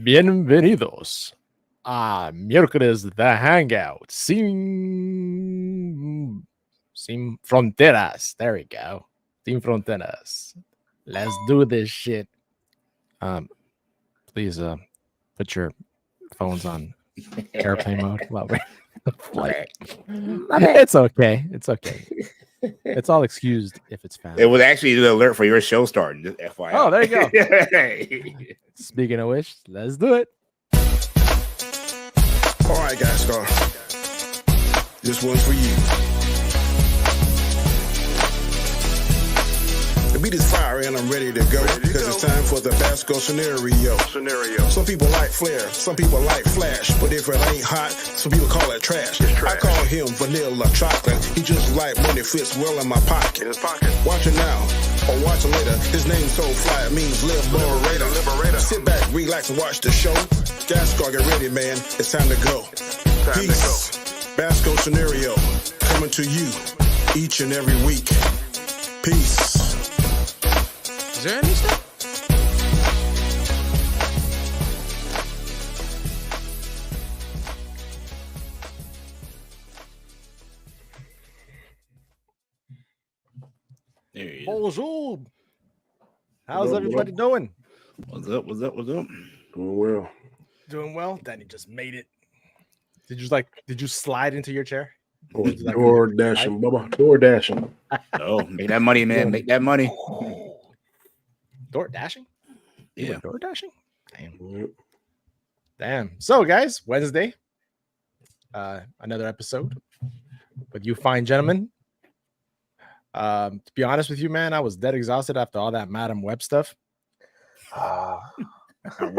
Bienvenidos a miércoles de hangout. Sin fronteras. There we go. Sin fronteras. Let's do this shit. Please put your phones on airplane mode while we're flight. It's okay. It's okay. It's all excused if it's found. It was actually the alert for your show starting. Just FYI. Oh, there you go. Speaking of which, let's do it. All right, guys, Star. This one's for you. The beat is fire and I'm ready to go because it's time for the Basco scenario. Some people like flair, some people like flash, but if it ain't hot, some people call it trash. I call him vanilla chocolate. He just like money fits well in my pocket. Watch it now or watch it later. His name's so fly, it means liberator. Sit back, relax, and watch the show. Gascar, get ready, man. It's time to go. Peace. Basco scenario coming to you each and every week. Peace. Is there any stuff? There he is. Bonjour. How's everybody doing? What's up? Doing well. Doing well. Danny just made it. Did you slide into your chair? Door dashing, Bubba. Door dashing. Oh, make that money, man. Make that money. Door dashing? Yeah. Door dashing? Damn. Yep. Damn. So, guys, Wednesday. Another episode with you fine gentlemen. To be honest with you, man, I was dead exhausted after all that Madam Web stuff. I don't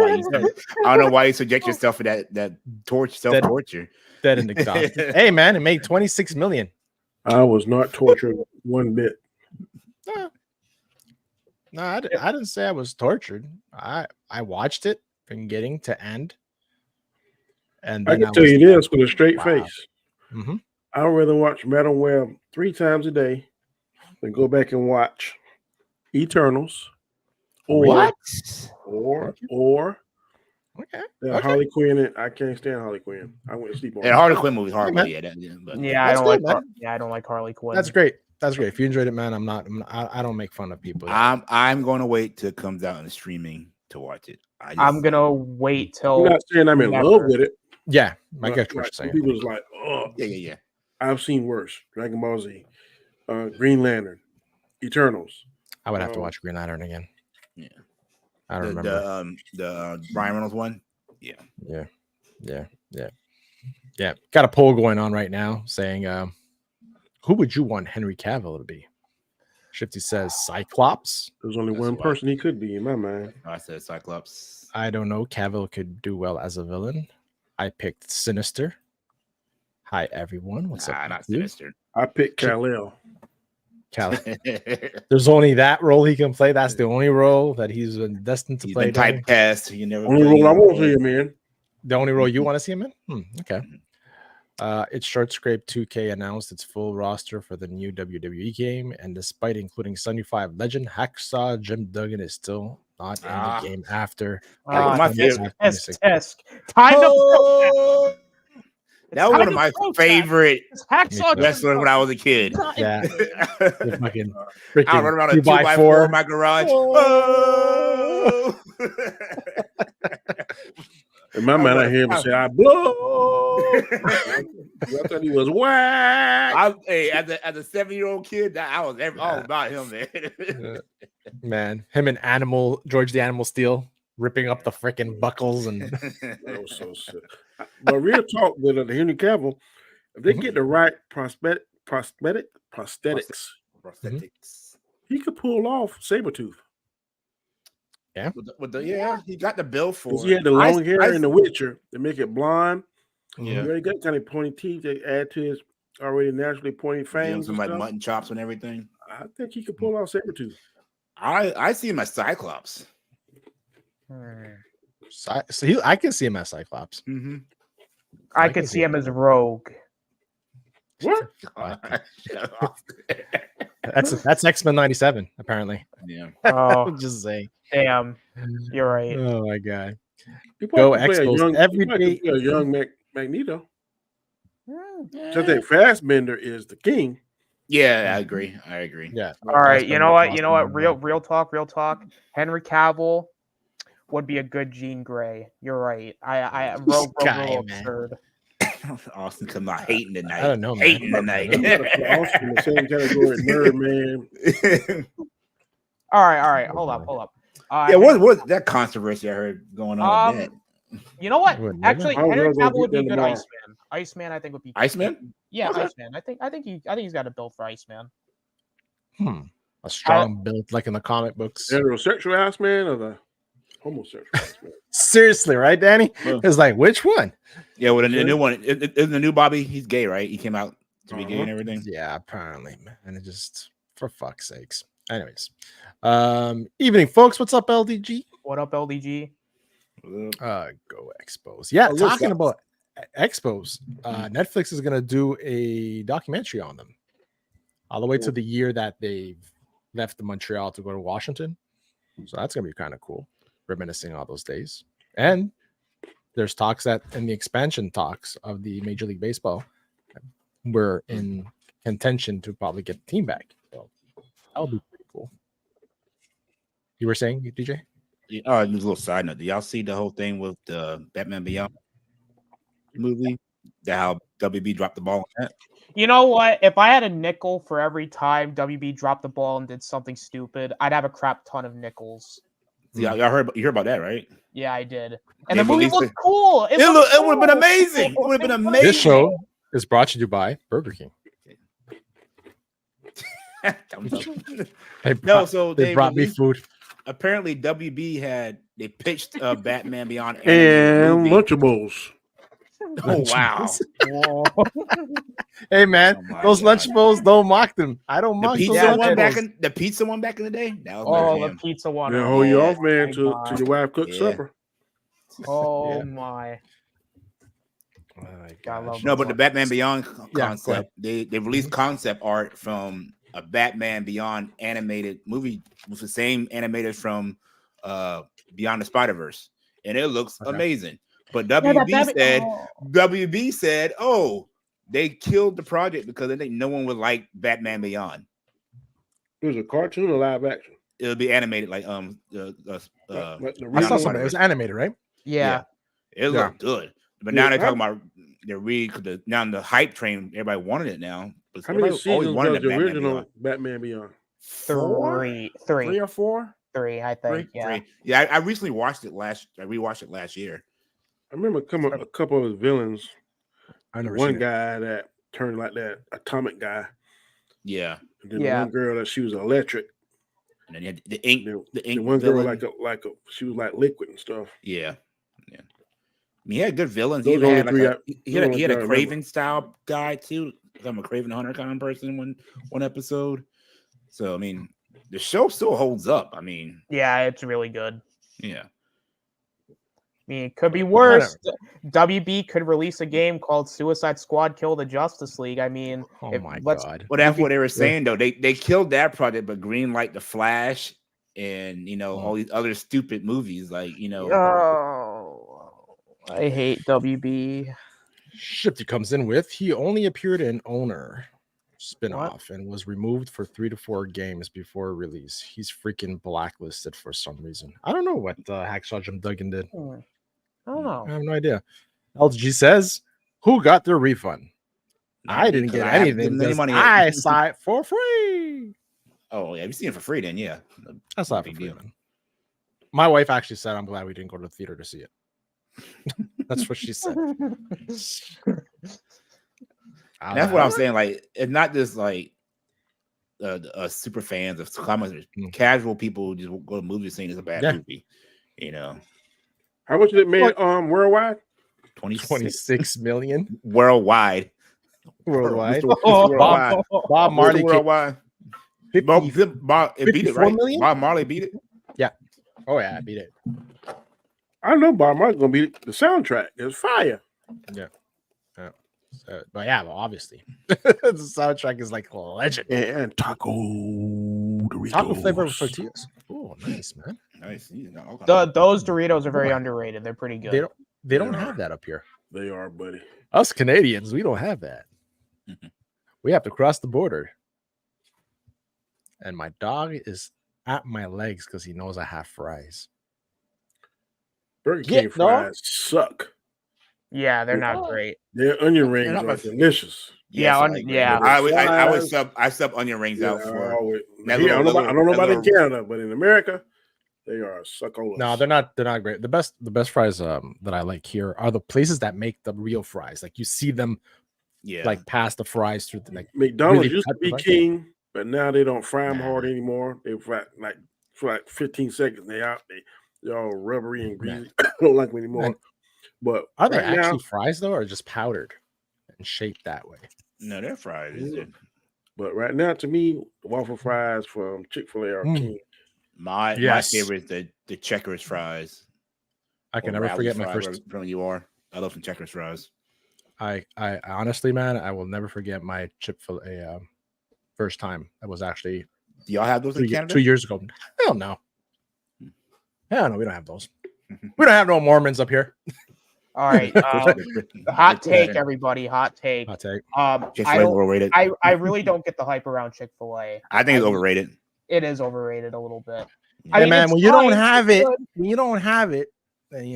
know why you subject yourself to that self-torture. Dead and exhausted. Hey, man, it made 26 million. I was not tortured one bit. No, I didn't say I was tortured. I watched it from beginning to end. And I then can tell you this with a straight Wow. face. Mm-hmm. I'd rather watch Madam Web 3 times a day than go back and watch Eternals or What? or Okay. Harley Quinn. And I can't stand Harley Quinn. I went to sleep on And it. Harley Quinn movie's hard. man. I That's good, man. I don't like Harley Quinn. That's great. That's great. If you enjoyed it, man, I don't make fun of people. I'm going to wait till it comes out in the streaming to watch it. I'm gonna wait till. I'm not saying I'm in love with it. Yeah, I but, get what you're like, saying. People's like, oh, Yeah. I've seen worse. Dragon Ball Z, Green Lantern, Eternals. I would have to watch Green Lantern again. Yeah. I don't remember. The Ryan Reynolds one. Yeah. Got a poll going on right now saying, who would you want Henry Cavill to be? Shifty says Cyclops. There's only That's one why. person he could be in my mind. I said Cyclops. I don't know. Cavill could do well as a villain. I picked Sinister. Hi, everyone. What's up? Not with you? Sinister. I picked Kal-El. There's only that role he can play. That's the only role that he's destined to He's play. been typecast. You never. Only role I won't see him in. The only role you want to see him in? Okay. It's Short Scrape 2K announced its full roster for the new WWE game, and despite including 75 legend, Hacksaw Jim Duggan is still not in the game after. my favorite. Test. Time to. That was one of my favorite Hacksaw wrestlers when I was a kid. Yeah. The fucking I run around a 2x4 2x4 in my garage. Oh. In my mind, I hear him say, I blow. I thought he was whack. As a 7-year-old kid, I was all about him, man. Man, him and George the Animal Steel ripping up the freaking buckles and That was so sick. But real talk with Henry Cavill, if they get the right prosthetics, he could pull off Sabretooth. Yeah. He got the bill for it. He had the long hair in The Witcher to make it blonde. Yeah. He already got kind of pointy teeth to add to his already naturally pointy fangs. Some like mutton chops and everything. I think he could pull off Sabretooth. I see him as Cyclops. I can see him as Cyclops. Mm-hmm. I could see him as Rogue. What? That's X-Men 97, apparently. Yeah. Oh, Just saying. damn. You're right. Oh my god. He Go probably could play a Expos young, every he probably day. could play a young Magneto. Yeah. So I think Fassbender is the king. Yeah, I agree. Yeah. All right, you know what? Fassbender, Real talk. Henry Cavill would be a good Jean Grey. You're right. I Rogue guy, real man. absurd. Austin come out hating tonight. I don't know, man. Hating tonight. I'm about to put Austin in the same category as Nerd Man. All right. Hold up. Yeah, what was that controversy I heard going on with that? You know what? Would Actually, never. Henry I was gonna Cavill would be beat a them good tomorrow. Iceman. Iceman, I think would be Iceman? Yeah, Okay. Iceman. I think he's got a build for Iceman. A strong build like in the comic books. Heterosexual ass man or the homosexual ass man? Seriously, right, Danny? Well- It's like, which one? Yeah, well, the new one, in the new Bobby, he's gay, right? He came out to be gay Uh-huh. and everything. Yeah, apparently, man. And it just, for fuck's sakes. Anyways, evening, folks. What's up, LDG? What up, LDG? Go Expos. Yeah, Oh, look, talking that- about Expos, Netflix is gonna do a documentary on them, all the way to the year that they've left Montreal to go to Washington. So that's gonna be kind of cool, reminiscing all those days. And there's talks that in the expansion talks of the Major League Baseball, we're in contention to probably get the team back. So that'll be pretty cool. You were saying, DJ? Yeah, just a little side note. Do y'all see the whole thing with the Batman Beyond movie? That how WB dropped the ball on that? You know what? If I had a nickel for every time WB dropped the ball and did something stupid, I'd have a crap ton of nickels. Yeah, y'all heard about that, right? Yeah, I did. And They the movie released looked it. cool. It would have been amazing. It would have been amazing. This show is brought to you by Burger King. They No, so they brought me released- food. Apparently WB they pitched Batman Beyond And movie. Lunchables. Oh wow! Whoa. Hey man, Oh my those God. Lunchables, don't mock them. I don't The mock those pizza one Lunchables. the pizza one back in the day. That was my Oh, jam. the pizza one. They'll hold you Oh off, man, my till God. your wife cooks Yeah. supper. Oh Yeah. my. Oh my I love gosh. No, but the Batman Beyond Yeah, go concept, they released concept art from a Batman Beyond animated movie with the same animators from Beyond the Spider-Verse, and it looks Okay. amazing. But Yeah, WB said, oh, they killed the project because they think no one would like Batman Beyond. It was a cartoon or live action? It'll be animated like Like the I original saw one? something. It was animated, right? Yeah. It Yeah. looked good. But Yeah, now they're how- talking about now the hype train. Everybody wanted it now. But How many everybody always seasons wanted was the Batman original Beyond. Batman Beyond? Three, Three or four? I think. Yeah. Three. Yeah, I recently watched it I rewatched it last year. I remember a couple of his villains. I never One seen it. guy that turned like that atomic guy. Yeah. And then Yeah. the one girl that she was electric. And then you had the ink. The, The ink the one girl villain. like a she was like liquid and stuff. Yeah. Yeah. I mean, he had good villains. Those He even only had like three he had a three I remember. Craven style guy too. I'm a Craven Hunter kind of person one episode. So I mean, the show still holds up. I mean, Yeah, it's really good. yeah. I mean, it could be worse. WB could release a game called Suicide Squad Kill the Justice League. I mean, Oh if- my let's- god. Well, that's what they were saying though. They killed that project, but greenlight the Flash and all these other stupid movies like Oh, I hate WB. Shifty comes in with he only appeared in Owner spinoff and was removed for 3 to 4 games before release. He's freaking blacklisted for some reason. I don't know what Hacksaw Jim Duggan did. I don't know. I have no idea. LG says, "Who got their refund? I didn't get anything. Any because money. I saw it for free." Oh yeah, if you see it for free, then yeah, That's not big for free, deal. man. My wife actually said, "I'm glad we didn't go to the theater to see it." That's what she said. That's what I'm saying. Like, it's not just like super fans of comics. Casual people who just go to movies saying it's a bad movie. How much did it make worldwide? 26 million worldwide. Worldwide. Worldwide. Bob Marley. Worldwide. It beat it, 54 right? million? Bob Marley beat it. Yeah. Oh yeah, I beat it. I know Bob Marley's gonna be the soundtrack. It's fire. Yeah. But yeah, well, obviously, the soundtrack is like legend. And tacos. Doritos. Taco flavor with tortillas. Oh, nice, man. Nice. Those Doritos are very underrated. They're pretty good. They don't have that up here. They are, buddy. Us Canadians, we don't have that. We have to cross the border. And my dog is at my legs because he knows I have fries. Burger King fries suck. Yeah, they're not great. Their onion rings are delicious. Yeah, I sub onion rings out for. I don't know about in Canada, but in America, they are succulents. No, they're not great. The best fries that I like here are the places that make the real fries. Like you see them, like pass the fries through the McDonald's really used to be king, but now they don't fry them hard anymore. They fry for 15 seconds. They're all rubbery and greasy. I don't like them anymore. But are they actually fries though, or just powdered and shaped that way? No, they're fries. But right now, to me, waffle fries from Chick-fil-A are king. My favorite is the Checkers fries. I can never forget my first. From you are. I love some Checkers fries. I honestly, man, I will never forget my Chick-fil-A first time. That was actually. Do y'all have those in Canada? 2 years ago. Hell no. Hell no, we don't have those. We don't have no Mormons up here. All right. Hot take, everybody. Hot take. I really don't get the hype around Chick-fil-A. I think it's overrated. It is overrated a little bit. Hey, man, when you don't have it, then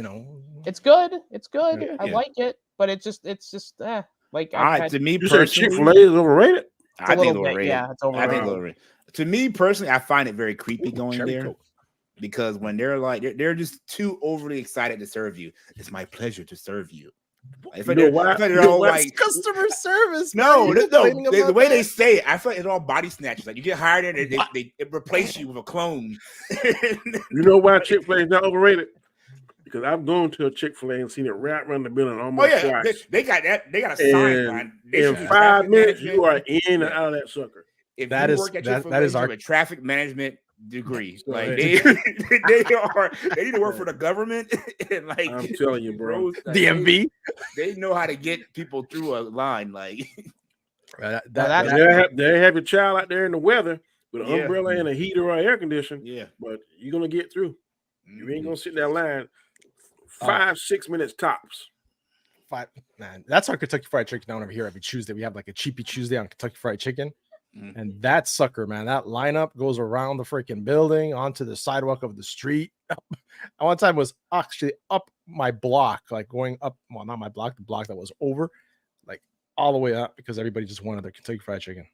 it's good. It's good. Yeah. I like it, but it's just like to me you personally, said Chick-fil-A is overrated. I think it's overrated. Yeah, it's overrated. I think it's overrated. To me personally, I find it very creepy going there. Because when they're just too overly excited to serve you. It's my pleasure to serve you. They're all like customer service. No, the way they say it, I feel like it's all body snatchers. Like you get hired and they replace you with a clone. You know why Chick-fil-A is not overrated? Because I've gone to a Chick-fil-A and seen it right around the building almost twice. They got that. They got a sign line. In 5 minutes, you are in and out of that sucker. If you work at Chick-fil-A, a traffic management degree. Like they need to work for the government. And like I'm telling you, bro, DMV. They know how to get people through a line. Like they have your child out there in the weather with an umbrella and a heater or air conditioner. Yeah, but you're gonna get through. You ain't gonna sit in that line 5-6 minutes tops. Man, that's our Kentucky Fried Chicken down over here every Tuesday. We have like a Cheapy Tuesday on Kentucky Fried Chicken. And that sucker, man, that lineup goes around the freaking building onto the sidewalk of the street. One time was actually up my block, like going up, well, not my block, the block that was over, like all the way up because everybody just wanted their Kentucky Fried Chicken.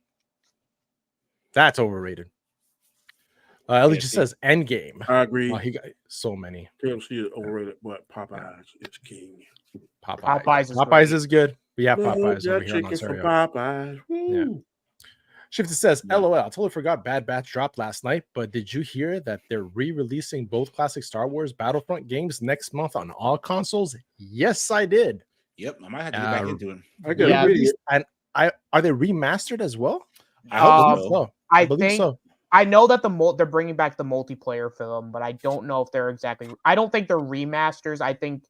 That's overrated. Ellie just says Endgame. I agree. He got so many. KFC is overrated, but Popeyes is king. Popeyes is good. We have Popeyes over here in Ontario. Popeyes. Yeah. Shifty says, LOL, I totally forgot Bad Batch dropped last night, but did you hear that they're re-releasing both classic Star Wars Battlefront games next month on all consoles? Yes, I did. Yep, I might have to get back into it. And are they remastered as well? I hope so. I believe so. I know that they're bringing back the multiplayer for them, but I don't know if they're exactly. I don't think they're remasters. I think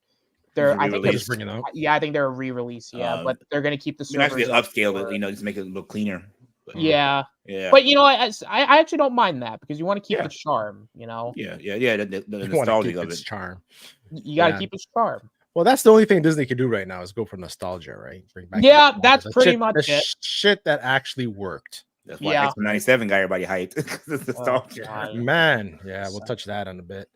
they're. I think they're just bringing out. Yeah, I think they're a re-release. Yeah, but they're going to keep the servers. Actually upscale it, just make it a little cleaner. Yeah. But I actually don't mind that because you want to keep the charm, Yeah. The nostalgia of its charm. You got to keep its charm. Well, that's the only thing Disney can do right now is go for nostalgia, right? Bring back that's pretty much it. Shit that actually worked. That's why X-97 got everybody hyped. Nostalgia. Man, we'll touch that in a bit.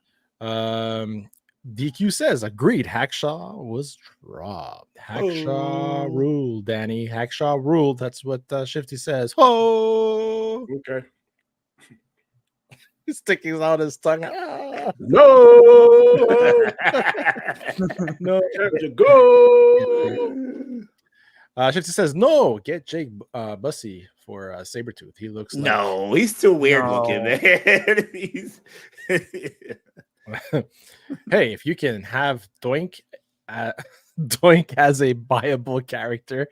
DQ says, agreed. Hackshaw was robbed. Hackshaw ruled, Danny. Hackshaw ruled. That's what Shifty says. Oh, okay. He's sticking out his tongue. No, no, time to go. Shifty says, no, get Jake Bussy for Sabretooth. He looks like... he's too weird looking, man. Hey, if you can have Doink as a viable character,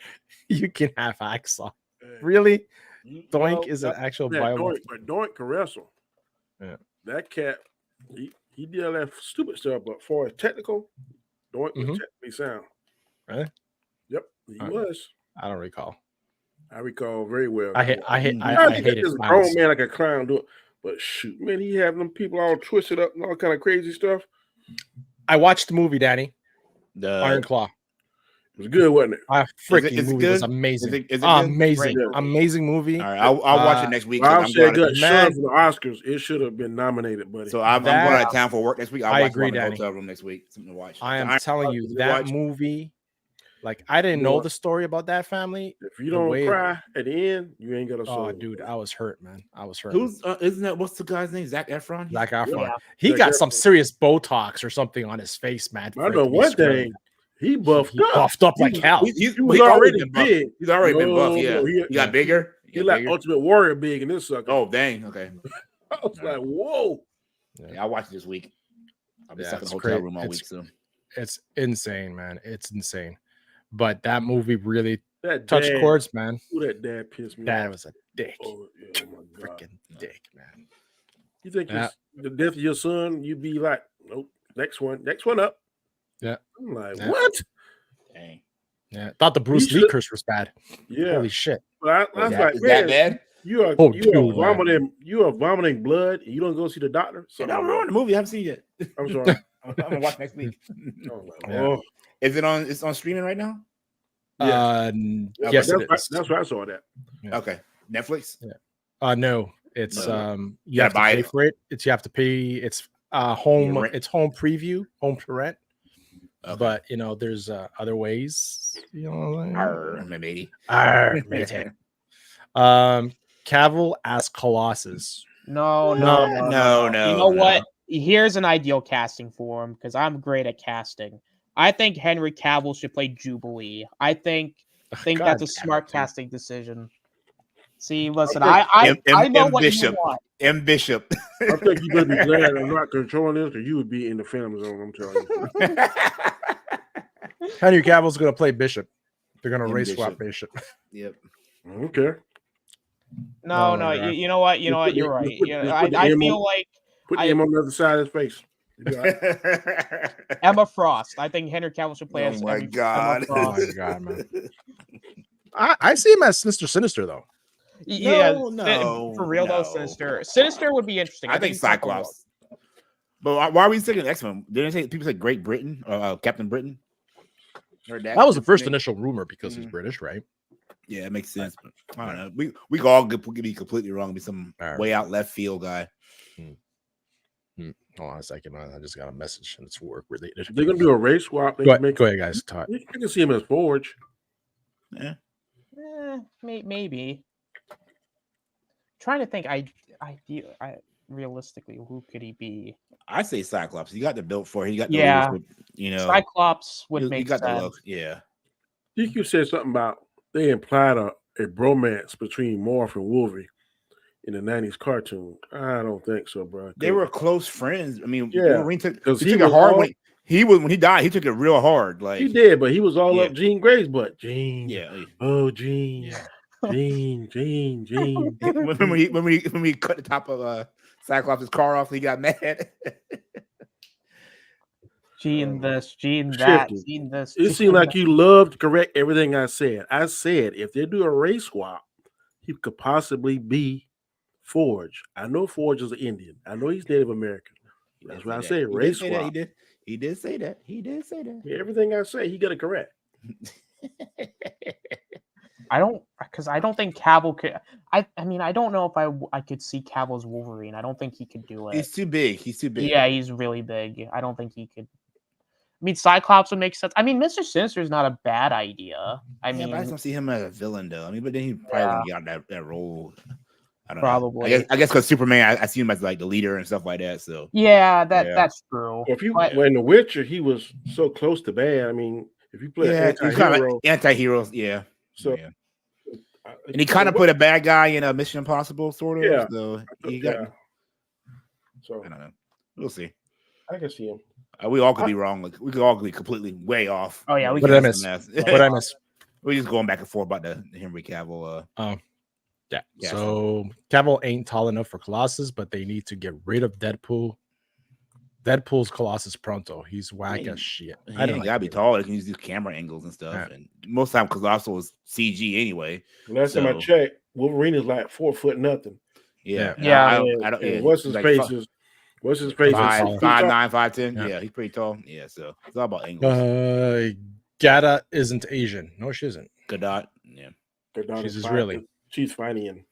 you can have Hacksaw. Really? Doink is an actual viable. Doink can wrestle. Yeah. That cat, he did all that stupid stuff, but for his technical, Doink was technically sound. Really? Yep, he was. I don't recall. I recall very well. I hate this grown man like a clown do it. But shoot, man, he having them people all twisted up and all kind of crazy stuff. I watched the movie, Danny. Iron Claw. It was good, wasn't it? Freaking movie was amazing. Is it amazing, amazing movie. All right, I'll watch it next week. I'll say good. Man, for the Oscars, it should have been nominated, buddy. So I'm going out of town for work next week. I agree, Danny. Hotel room next week. Something to watch. I am telling you, that movie. Like, I didn't know the story about that family. If you don't cry at the end, you ain't got a soul. Oh, dude, I was hurt, man. I was hurt. Who's isn't that? What's the guy's name? Zac Efron. Zac Efron. Yeah. He got some serious Botox or something on his face, man. I know one thing. He buffed up like hell. He was already big. He's already been buff. Yeah, he got bigger. He like Ultimate Warrior big in this sucker. Oh, dang. Okay. I was like, whoa. Yeah, I'll watch it this week. I'll be stuck in the hotel room all week soon. It's insane, man. It's insane. But that movie really touched chords, man. Ooh, that dad pissed me off. Dad was a dick. Oh, my God. Freaking dick, man. You think the death of your son, you'd be like, nope, next one up. Yeah. I'm like, what? Dang. Yeah. Thought the Bruce Lee curse was bad. Yeah. Holy shit. But I was like, is that bad? You are vomiting blood and you don't go see the doctor. So I'm ruining the movie. I haven't seen it yet. I'm sorry. I'm gonna watch next week. Oh. Is it on? It's on streaming right now. Yes, that's where I saw that. Yeah. Okay, Netflix. Yeah. No, it's you have to pay for it. You have to pay. It's home. It's home preview, home to rent. Okay. But there's other ways. Maybe. Cavill as Colossus. No. You know what? Here's an ideal casting for him because I'm great at casting. I think Henry Cavill should play Jubilee. I think that's a smart casting decision. See, listen, I know what you want. M. Bishop. I think you better be glad I'm not controlling this, or you would be in the family zone. I'm telling you. Henry Cavill's going to play Bishop. They're going to race swap Bishop. Yep. Okay. No. You know what? You're right. I feel like put him on the other side of his face. Emma Frost. I think Henry Cavill should play as Emma Frost. Oh my God, man. I see him as Mr. Sinister though. Yeah, for real though, Sinister would be interesting. I think Cyclops. But why are we thinking X-Men? Didn't say people say Great Britain or Captain Britain? Heard that was the first initial rumor because he's British, right? Yeah, it makes sense. But I don't know. We could all be completely wrong. Be some way out left field guy. Hold on a second. I just got a message and it's work related. They're gonna do a race swap. Go ahead, guys. Talk. You can see him as Forge. Yeah. Maybe. Trying to think. I realistically, who could he be? I say Cyclops. He got the build for it. He got the Cyclops would make sense. The look. Yeah. DQ said something about they implied a bromance between Morph and Wolverine in the 90s cartoon. I don't think so, bro. They were close friends. I mean, Wolverine took it hard when he died. He took it real hard. Like he did, but he was all up Jean Grey's butt. Jean, Jean, yeah. Jean. when we cut the top of Cyclops' car off, he got mad. Gene this, Gene that, Gene this. It seemed like you loved to correct everything I said. I said if they do a race swap, he could possibly be Forge. I know Forge is an Indian. I know he's Native American. That's what I say. Race swap. He did say that. Yeah, everything I say, he got it correct. I don't think Cavill could. I mean, I don't know if I could see Cavill's Wolverine. I don't think he could do it. He's too big. Yeah, he's really big. I don't think he could. I mean, Cyclops would make sense. I mean, Mr. Sinister is not a bad idea. But I just don't see him as a villain, though. I mean, but then he probably wouldn't get that role. I don't know. I guess because Superman, I see him as like the leader and stuff like that. So that's true. When The Witcher, he was so close to bad. I mean, if you play anti-hero, yeah. So. Yeah. And he kind of put a bad guy in a Mission Impossible, sort of. Yeah. So he got. So I don't know. We'll see. I can see him. We all could be wrong. Like, we could all be completely way off. Oh yeah. What did I miss? What I miss? We're just going back and forth about the Henry Cavill. Yeah. So Cavill ain't tall enough for Colossus, but they need to get rid of Deadpool. Deadpool's Colossus pronto. He's whack as shit. I don't gotta be tall. They can use these camera angles and stuff. Yeah. And most time Colossus is CG anyway. Last time I checked, Wolverine is like 4 foot nothing. Yeah. Yeah. I don't. And Yeah. what's his like, face is? What's his face? 5'9", 5'10". Yeah. Yeah, he's pretty tall. Yeah, so it's all about angles. Gata isn't Asian. No, she isn't. Godot. Yeah. She's Israeli. She's fighting.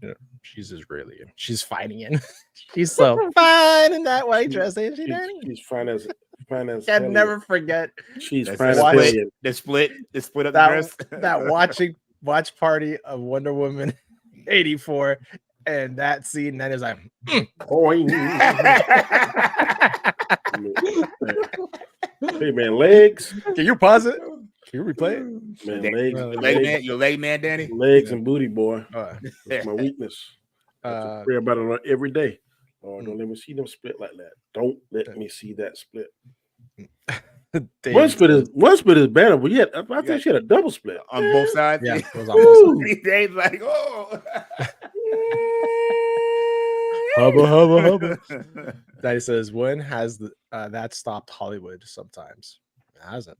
Yeah, she's Israeli. She's fighting in. She's so fine in that white dress, ain't she, Danny? She's fine as. Can never forget. She's The fine as split up the that dress. that watch party of Wonder Woman 84 and that scene. That is like, Hey man, legs. Can you pause it? Can you replay it? Man, your leg man, Danny. Legs and booty, boy. That's my weakness. I pray about it every day. Oh, don't let me see them split like that. Don't let me see that split. One split is better, but yet I think she had a double split on both sides. Yeah, it was on both sides. Dave's like, oh. hubba. Daddy says, when has that stopped Hollywood? Sometimes it hasn't.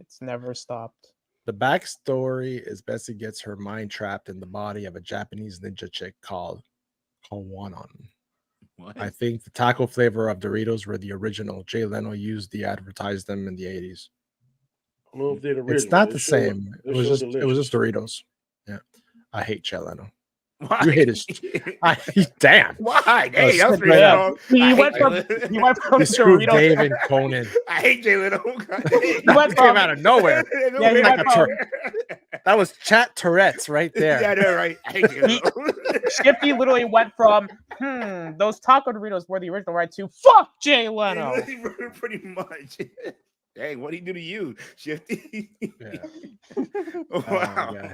It's never stopped. The backstory is Bessie gets her mind trapped in the body of a Japanese ninja chick called Kawanon. What? I think the taco flavor of Doritos were the original. Jay Leno used to advertise them in the 80s. I don't know if they're the original. It's not the same. It was just Doritos. Yeah. I hate Jay Leno. Why? You hate his damn. Why? Hey, Oh, that's pretty strong. You went from Doritos. Doritos. Dave and Conan. I hate Jay Leno. He came out of nowhere. That was chat Tourette's right there. Yeah, I know, right? I hate Jay Leno. Shifty literally went from those taco Doritos were the original, right, to fuck Jay Leno. Pretty much. Dang, what did he do to you, Shifty? Yeah. Wow.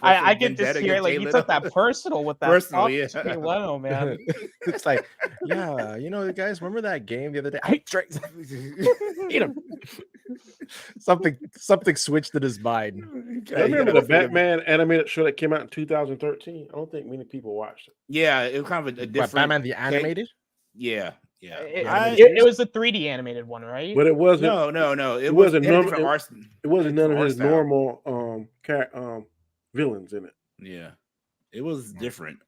I get to hear like you took that personal with that yeah. Jay Leno, man. It's like, yeah, guys, remember that game the other day? I drank. Eat him. Something switched in his mind. I remember the Batman animated show that came out in 2013. I don't think many people watched it. Yeah, it was kind of a different. Batman the animated? Yeah. It was the 3D animated one, right? But it wasn't. No. It wasn't none of his style. normal villains in it. Yeah, it was different.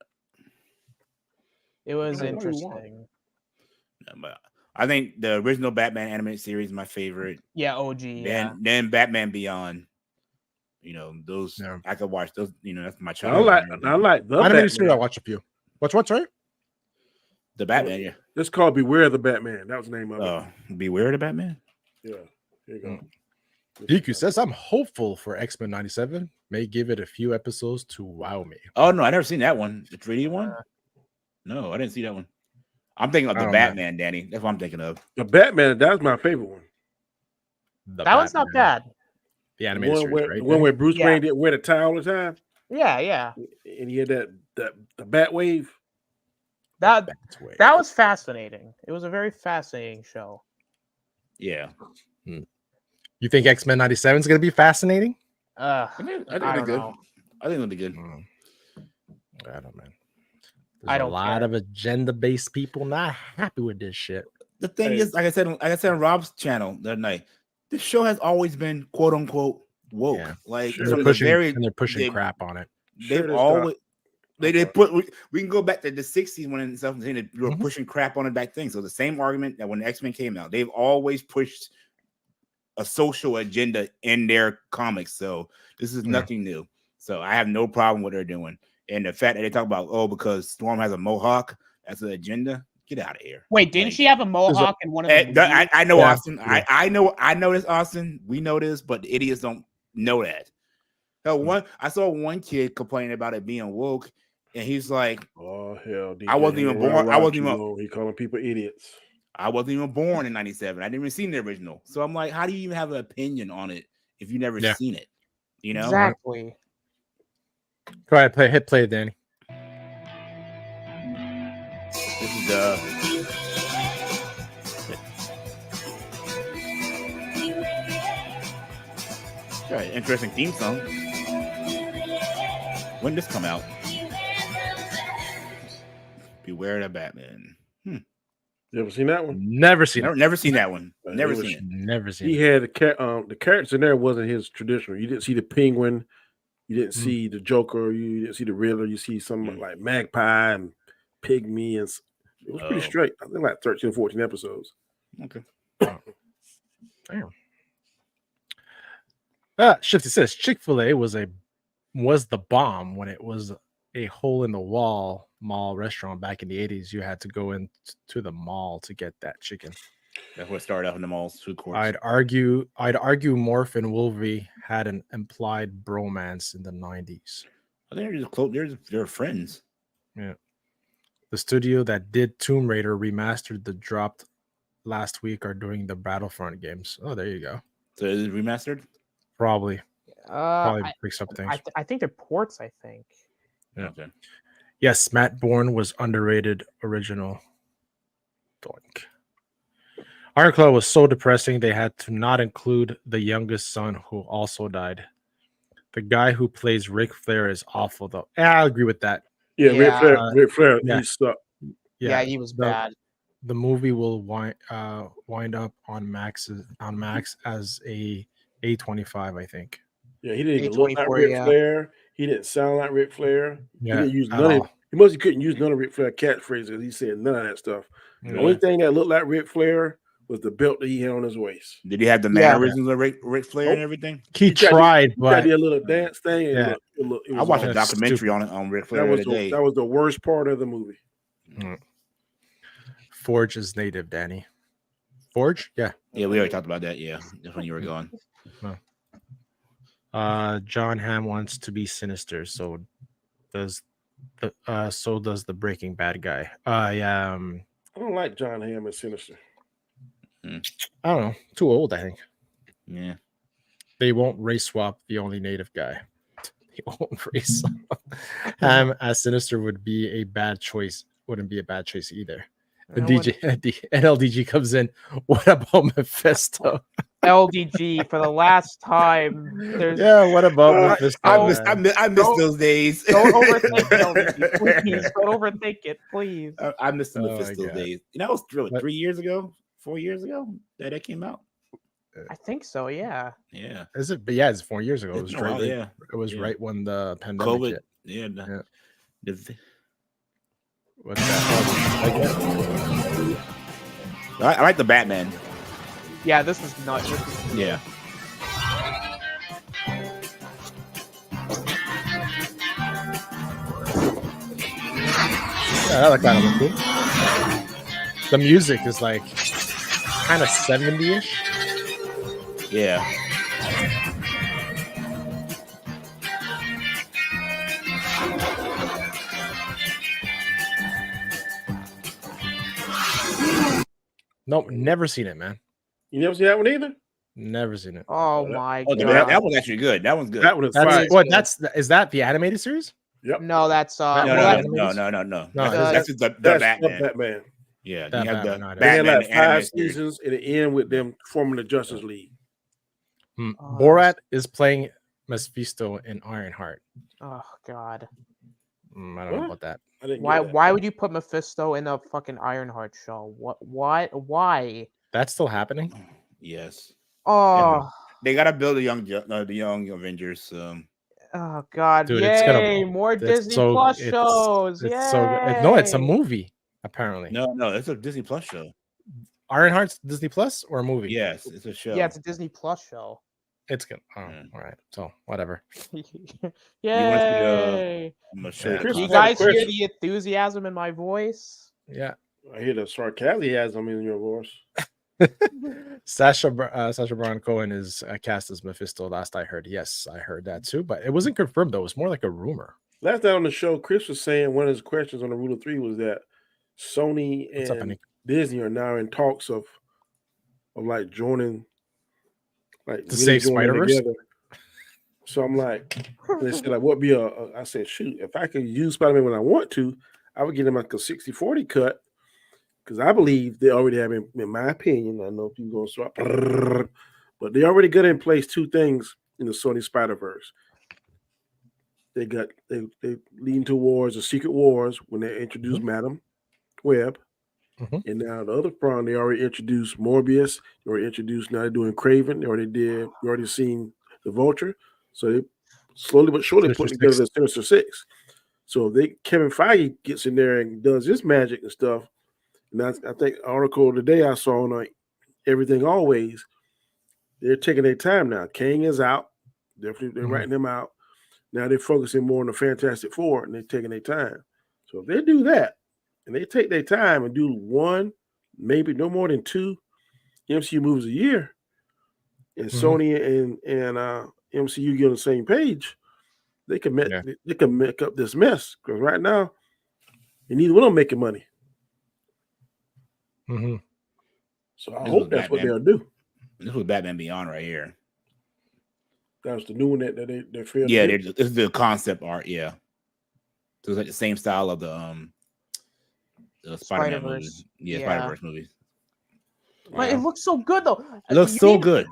It was interesting. Yeah, but I think the original Batman animated series is my favorite. Yeah, OG. Then Batman Beyond. Those I could watch those. That's my child. I like the animated series. I watch a few. What's right? The Batman. Yeah, it's called Beware the Batman. That was the name of it. Beware the Batman. Yeah, here you go. Deku says, I'm hopeful for X-Men 97. May give it a few episodes to wow me. Oh, no, I never seen that one. The 3D one? No, I didn't see that one. I'm thinking of the Batman, Danny. That's what I'm thinking of. The Batman, that was my favorite one. That one's not bad. The animated series, right? The one where Bruce Wayne didn't wear the tie all the time. Yeah. And he had the bat wave. That was fascinating. It was a very fascinating show. Yeah. You think X-Men 97 is going to be fascinating? I think it'll be good. I think it'll be good. I don't know. There's a lot of agenda-based people not happy with this shit. The thing is, like I said on Rob's channel the other night, this show has always been quote unquote woke. Yeah. Like they're pushing crap on it. They've always they put. We can go back to the 60s when they were pushing crap on it back then. So the same argument that when X-Men came out, they've always pushed a social agenda in their comics. So this is nothing new. So I have no problem with what they're doing. And the fact that they talk about, because Storm has a mohawk, that's an agenda. Get out of here. Wait, didn't she have a mohawk in one of the I know, Austin. Yeah. I know this, Austin. We know this, but the idiots don't know that. So I saw one kid complaining about it being woke, and he's like, "Oh hell, I wasn't even born. I wasn't even." He calling people idiots. I wasn't even born in '97. I didn't even see the original. So I'm like, how do you even have an opinion on it if you never seen it? Exactly. Go ahead, hit play, Danny. This is interesting theme song. When did this come out? Beware the Batman. You ever seen that one? Never seen it. Never seen that one. Never seen it. Never seen it. He had the characters in there wasn't his traditional. You didn't see the penguin. You didn't see the Joker. You didn't see the Riddler. You see some like Magpie and Pygmy. And it was pretty straight. I think like 13 or 14 episodes. Okay. Damn. Shifty says Chick-fil-A was the bomb when it was a hole in the wall mall restaurant back in the 80s. You had to go into the mall to get that chicken. That's what started off in the mall's food courts. I'd argue Morph and Wolverine had an implied bromance in the 90s. I think they're just close. They're friends. Yeah. The studio that did Tomb Raider remastered the dropped last week are doing the Battlefront games. Oh, there you go. So is it remastered? Probably fix up things. I think they're ports. I think. Yeah. Okay. Yes, Matt Bourne was underrated original. Doink. Ironclaw was so depressing they had to not include the youngest son who also died. The guy who plays Ric Flair is awful though. Yeah, I'll agree with that. Yeah, Ric Flair, yeah. he sucked. Yeah, he was bad. The movie will wind up on Max as a A25, I think. Yeah, he didn't even look like Ric Flair. He didn't sound like Ric Flair. Yeah, he didn't use none of. He mostly couldn't use none of Ric Flair catchphrases. He said none of that stuff. Yeah. The only thing that looked like Ric Flair was the belt that he had on his waist. Did he have the mannerisms of Ric Flair and everything? He tried, but he did a little dance thing. And I watched a documentary on Ric Flair today. That was the worst part of the movie. Forge is native, Danny. Forge? Yeah. Yeah, we already talked about that. Yeah, that's when you were gone. John Hamm wants to be Sinister, so does the Breaking Bad guy. I don't like John Hamm as Sinister. I don't know. Too old, I think. Yeah. They won't race swap the only native guy. They won't race swap. Hamm as Sinister would be a bad choice. Wouldn't be a bad choice either. The NLDG comes in. What about Mephisto? LDG for the last time. What about Mephisto? I miss those days. Don't overthink it, LDG, please. Don't overthink it, please. I miss the Mephisto days. That was 3 years ago, 4 years ago that came out. I think so. Yeah. Yeah. Is it? But yeah, it's 4 years ago. It was right. It was right when the pandemic COVID. hit. Yeah. What's that? I like the Batman. Yeah, this is nuts. Yeah. Yeah, that kind of look cool. The music is like kind of 70-ish. Yeah. Nope, never seen it, man. You never seen that one either? Never seen it. Oh my god. That one's actually good. That one's good. That one is fine. Is that the animated series? Yep. No, that's no. That's the Batman. Yeah, you have the Batman. They had like 5 seasons and it end with them forming the Justice League. Borat is playing Mephisto in Ironheart. Oh god. I don't know about that. Why would you put Mephisto in a fucking Ironheart show? Why? That's still happening? Yes. Oh, they gotta build the young Avengers. Oh god! Dude, yay! More Disney Plus shows. It's yay! so good. No, it's a movie. Apparently, no, it's a Disney Plus show. Ironheart's Disney Plus or a movie? Yes, it's a show. Yeah, it's a Disney Plus show. It's good. Oh, all right. So whatever. Yay! You guys hear the enthusiasm in my voice? Yeah, I hear the sarcasm in your voice. Sacha Baron Cohen is cast as Mephisto. Last I heard, yes, I heard that too, but it wasn't confirmed though. It was more like a rumor. Last night on the show, Chris was saying one of his questions on the Rule of Three was that Sony and Disney are now in talks of like joining, like to save Spider-Verse. So I'm like, they said like, what be I said, shoot, if I could use Spider-Man when I want to, I would get him like a 60-40 cut. Because I believe they already have, in my opinion, I know people going to swap, but they already got in place 2 things in the Sony Spider-Verse. They lean towards the Secret Wars when they introduced Madam Web. And now the other prong, they already introduced Morbius. They already introduced, now they're doing Craven. We already seen the Vulture. So slowly but surely Sinister putting together Six. the Sinister Six. So if Kevin Feige gets in there and does his magic and stuff, and I think article today I saw on Everything Always, they're taking their time now. Kang is out. Definitely, they're writing him out. Now they're focusing more on the Fantastic Four, and they're taking their time. So if they do that, and they take their time and do one, maybe no more than 2 MCU movies a year, and Sony and MCU get on the same page, they can make up this mess. Because right now, neither one of them making money. So I hope that's what they'll do. This was Batman Beyond right here. That's the new one that they're filming. Yeah, this is the concept art. Yeah, so it's like the same style of the Spider-Man movies. Yeah, Spider-Verse movies. But it looks so good though. It looks so good.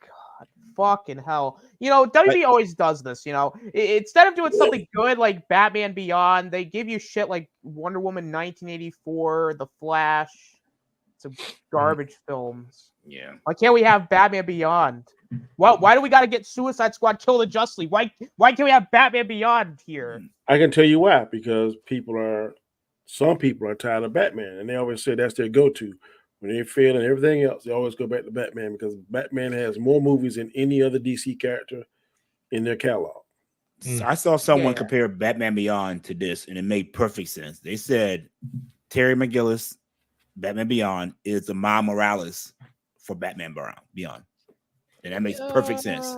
God, fucking hell. You know, WB always does this. You know, instead of doing something good like Batman Beyond, they give you shit like Wonder Woman 1984, The Flash. Some garbage films. Yeah. Why can't we have Batman Beyond? Why do we got to get Suicide Squad, Kill the Justice League? Why can't we have Batman Beyond here? I can tell you why. Because some people are tired of Batman, and they always say that's their go-to. When they fail and everything else, they always go back to Batman because Batman has more movies than any other DC character in their catalog. So I saw someone compare Batman Beyond to this, and it made perfect sense. They said Terry McGillis, Batman Beyond, is the Miles Morales for Batman Beyond. And that makes perfect sense.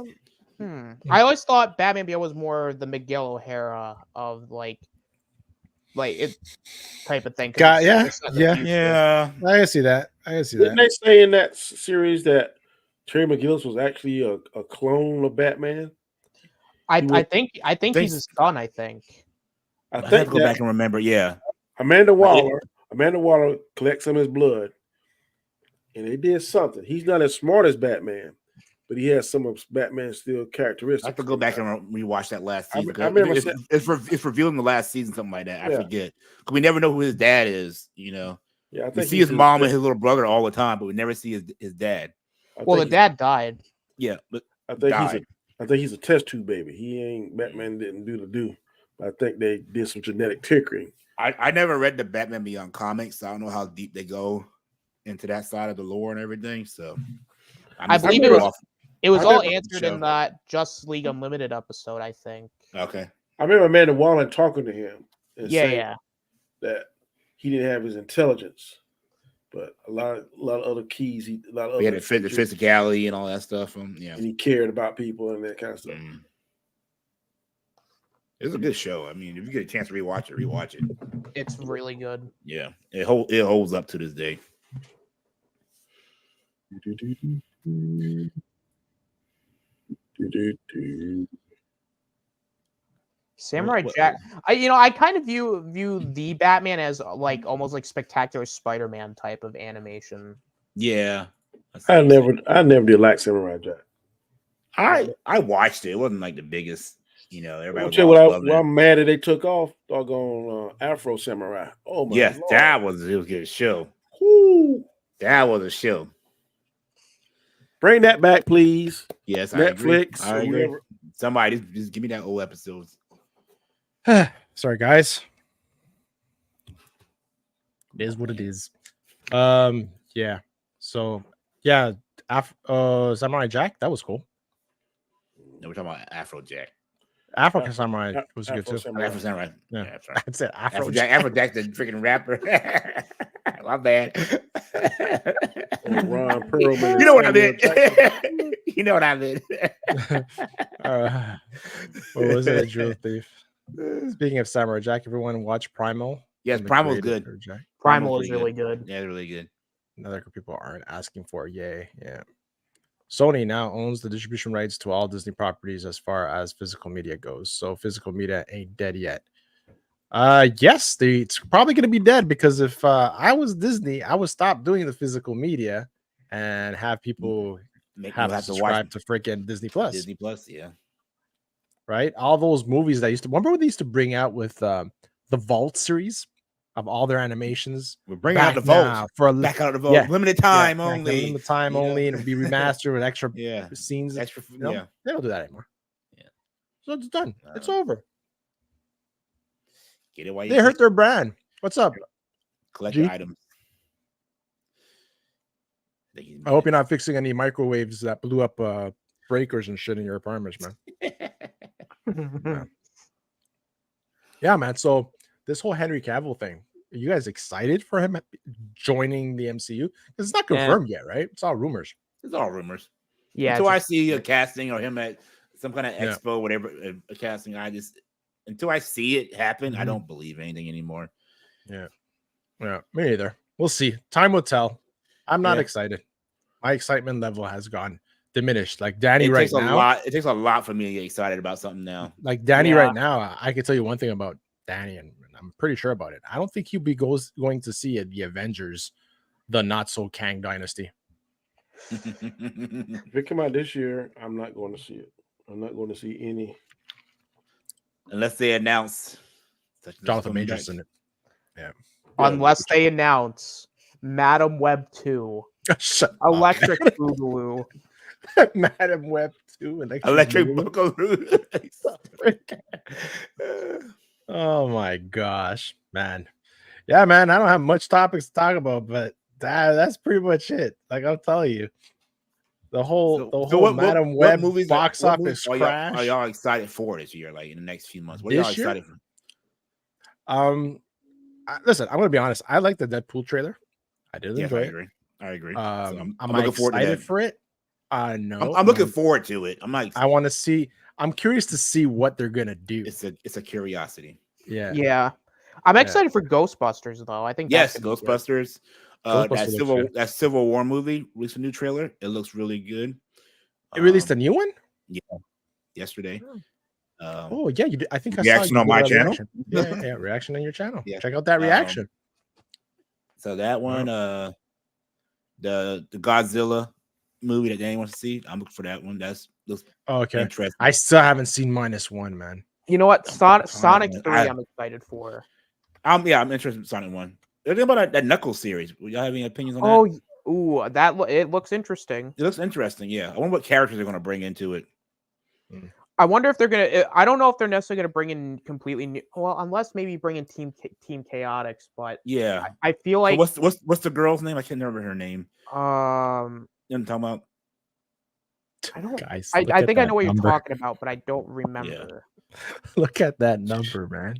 I always thought Batman Beyond was more the Miguel O'Hara of like it type of thing. Yeah. I can see that. Didn't they say in that series that Terry McGillis was actually a clone of Batman? I think he's his son. I think. I have to go back and remember. Yeah, Amanda Waller collects some of his blood, and they did something. He's not as smart as Batman, but he has some of Batman's still characteristics. I have to go back and rewatch that last season. I remember it's revealing the last season, something like that. I forget because we never know who his dad is. You know, we see his mom and his little brother all the time, but we never see his dad. Well, the dad died. Yeah, but I think he's a test tube baby. He ain't Batman. Didn't do. But I think they did some genetic tinkering. I never read the Batman Beyond comics, so I don't know how deep they go into that side of the lore and everything. So I believe it was all answered in that Justice League Unlimited episode, I think. Okay. I remember Amanda Waller talking to him and saying that he didn't have his intelligence, but a lot of other keys. He had the physicality and all that stuff. And he cared about people and that kind of stuff. It's a good show. I mean, if you get a chance to rewatch it. It's really good. Yeah, it holds up to this day. Samurai Jack. I kind of view the Batman as like almost like Spectacular Spider-Man type of animation. Yeah, I never did like Samurai Jack. I watched it. It wasn't like the biggest. Everybody. I'm mad that they took off doggone Afro Samurai. Oh my! Yes, Lord. that was a good show. Woo. That was a show. Bring that back, please. Yes, Netflix. I agree. Somebody just give me that old episodes. Sorry, guys. It is what it is. Yeah. So yeah, Samurai Jack. That was cool. No, we're talking about Afro Jack. Afro Samurai was good too. Afro Samurai. Yeah, I'd say Afro Jack. Afro Jack, the freaking rapper. My bad. Ron Perlman. You know what I meant. You know what I meant. What was it? Jewel Thief. Speaking of Samurai Jack, everyone watch Primal. Yes, Primal's good. Primal is really good. Yeah, really good. Another group people aren't asking for. Yay. Yeah. Sony now owns the distribution rights to all Disney properties as far as physical media goes. So physical media ain't dead yet. Yes, it's probably going to be dead because if I was Disney, I would stop doing the physical media and have people have to subscribe to freaking Disney Plus. Disney Plus, yeah. Right? All those movies that remember what they used to bring out with the Vault series of all their animations. We're bringing out the Vault back out of the Vault, limited time only. Limited time only, and it'll be remastered with extra scenes. Extra, they don't do that anymore. Yeah, So it's done. It's over. Get it while They hurt their brand. What's up? Collect the items. I hope you're not fixing any microwaves that blew up breakers and shit in your apartments, man. Yeah, man. So this whole Henry Cavill thing, are you guys excited for him joining the MCU? Because it's not confirmed yet, right? It's all rumors. It's all rumors. Yeah. Until I see a casting or him at some kind of expo, whatever, a casting, until I see it happen, I don't believe anything anymore. Yeah, me neither. We'll see. Time will tell. I'm not excited. My excitement level has gone diminished. Like Danny right now, it takes a lot for me to get excited about something now. Like Danny right now, I can tell you one thing about Danny, and I'm pretty sure about it. I don't think he'll be going to see the Avengers, the not so Kang dynasty. If it come out this year, I'm not going to see it. I'm not going to see any. Unless they announce Jonathan Majors in it. Yeah. Unless they announce Madam Web 2. Electric Boogaloo. Madam Web 2. Electric Boogaloo. Oh my gosh, man. Yeah, man. I don't have much topics to talk about, but that's pretty much it. Like I'll tell you. The whole Madam Web movies, box office crash. Are y'all excited for this year? Like in the next few months, what are y'all excited for? Listen, I'm gonna be honest. I like the Deadpool trailer. I did enjoy it. I agree. I'm looking forward for it. No, I'm looking forward to it. I want to see. I'm curious to see what they're gonna do. It's a curiosity. Yeah. I'm excited for Ghostbusters though. I think Ghostbusters. That Civil War movie released a new trailer. It looks really good. It released a new one? Yeah, yesterday. You did. I think I reaction saw on my channel. Yeah, reaction on your channel. Yeah. Check out that reaction. So that one, the Godzilla movie that Danny wants to see. I'm looking for that one. Looks interesting. I still haven't seen -1, man. You know what? Sonic 3 I'm excited for. I'm interested in Sonic 1. What about that Knuckles series? Will y'all have any opinions on that? It looks interesting. It looks interesting, yeah. I wonder what characters they're going to bring into it. I wonder if they're gonna. I don't know if they're necessarily gonna bring in completely new. Well, unless maybe bring in Team Chaotix, but yeah, I feel like what's the girl's name? I can't remember her name. You know what I'm talking about? I don't. Guys, I think I know what you're talking about, but I don't remember. Yeah. Look at that number, man.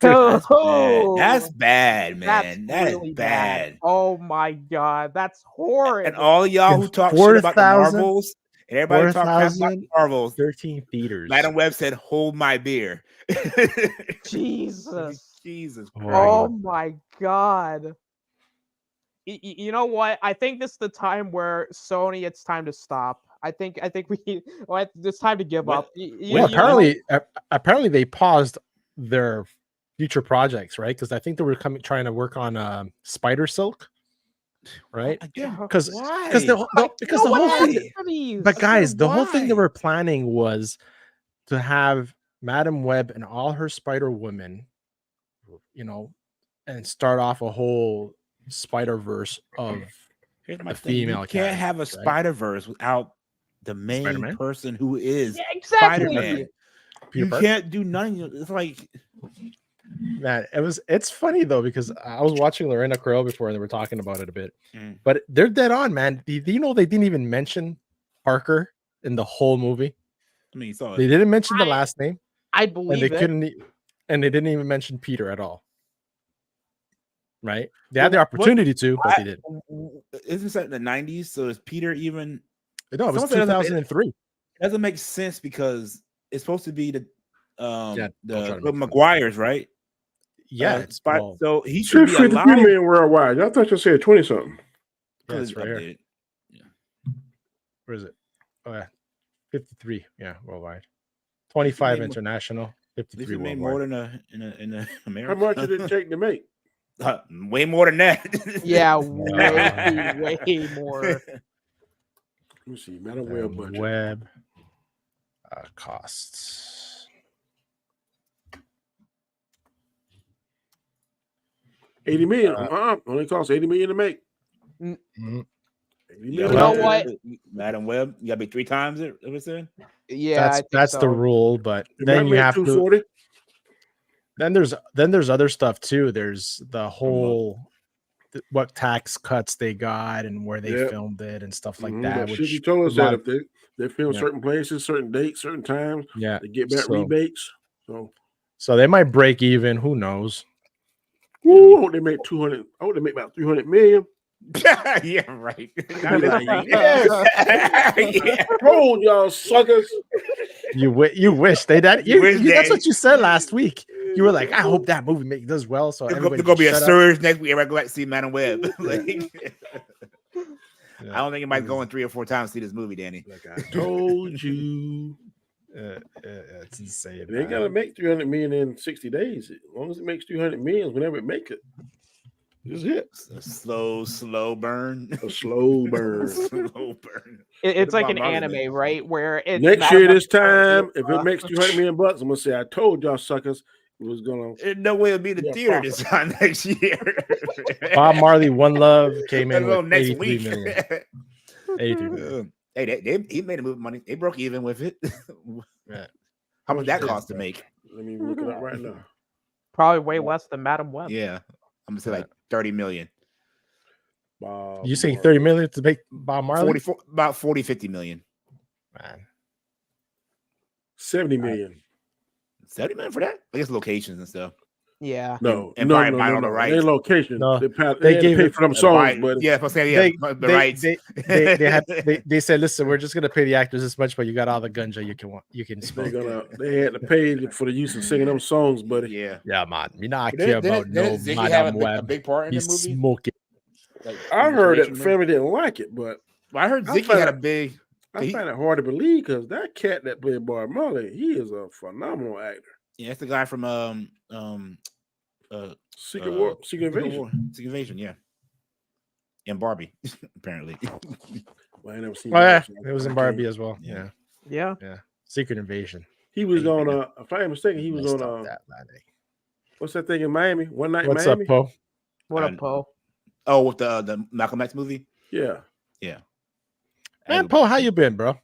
That's bad, man. That really is bad. Oh my god, that's horrible. And all y'all who talk shit about the Marvels, and everybody talk crap about Marvels. 13 theaters. Madam Web said, "Hold my beer." Jesus. Christ. Oh my god. You know what? I think this is the time where Sony, it's time to stop. I think it's time to give up. Apparently they paused their future projects, right? Because I think they were trying to work on Spider Silk, right? Because the whole thing, but guys, the whole thing they were planning was to have Madam Web and all her Spider Women, and start off a whole Spider-Verse of a female. You can't have a Spider-Verse without the main Spider-Man? person who is exactly. Spider-Man. You can't do none of it. It's like, man, it's funny though, because I was watching Lorena Creel before and they were talking about it a bit, but they're dead on, man. Do you know they didn't even mention Parker in the whole movie? I mean, so they didn't mention the last name. I believe and they didn't even mention Peter at all. Right? They had the opportunity to, but they didn't. Isn't that in the 90s? So is Peter even? No, it was 2003. It doesn't make sense because it's supposed to be the McGuire's, right? Yeah. So he should be 53 million worldwide. I thought you said 20 something. Yeah, it's right here. Yeah. Where is it? Oh yeah, 53. Yeah, worldwide. 25 international. 53 worldwide. Made more than in America. How much did it take to make? Way more than that. Yeah, way more. Let me see. Madam Web costs. $80 million. Only costs $80 million to make. You know what? Madam Web, you gotta be 3 times it. What was it? Yeah, that's the rule. But then you have 240. Then there's other stuff too. There's the whole what tax cuts they got and where they filmed it and stuff like that. But which you told us that if they film certain places, certain dates, certain times, they get back rebates. So they might break even. Who knows? Ooh, I hope they make 200. I hope they make about 300 million. Yeah, right. I told y'all suckers. You wish they that. That's what you said last week. You were like, I hope that movie does well. So there's gonna be a surge next week. Everybody go out to see Madam Web. I don't think anybody's going 3 or 4 times to see this movie, Danny. Like I told you. It's insane. They gotta make 300 million in 60 days. As long as it makes 300 million, whenever it make it. This is it. A slow burn. A slow burn. Slow burn. It's like an anime, right? Where it's next year this time, if it makes 200 million bucks, I'm gonna say I told y'all suckers it was gonna. There's no way it'll be the theater this time next year. Bob Marley, One Love came in with next 83 week. million. 83 million. Hey, he made a movie money. They broke even with it. Yeah. How much that cost to make? Let me look it up right now. Probably way less than Madam Web. Yeah, I'm gonna say like 30 million. You saying 30 million to make Bob Marley? About 50 million. Man. 70 million. 70 million for that? I guess locations and stuff. Yeah. No. And buying all the rights. Their location. No. They gave it for them songs, but yeah, if I say the rights. They said, listen, we're just gonna pay the actors this much, but you got all the ganja you can smoke. They had to pay for the use of singing them songs, buddy. Yeah, man. You not care about no Madam Web. A big part in the movie. Smoking. Like, I heard that the family didn't like it, but I heard Ziggy had a big. I find it hard to believe because that cat that played Bob Marley, he is a phenomenal actor. Yeah, that's the guy from Secret Invasion, yeah. And Barbie, apparently. Well, I never seen it was in Barbie as well. Yeah. Secret Invasion. He was on if I am mistaken, he was on what's that thing in Miami? One Night in Miami. What's up, Poe? What up, Poe? Oh, with the Malcolm X movie? Yeah. Man, Poe, how you been, bro?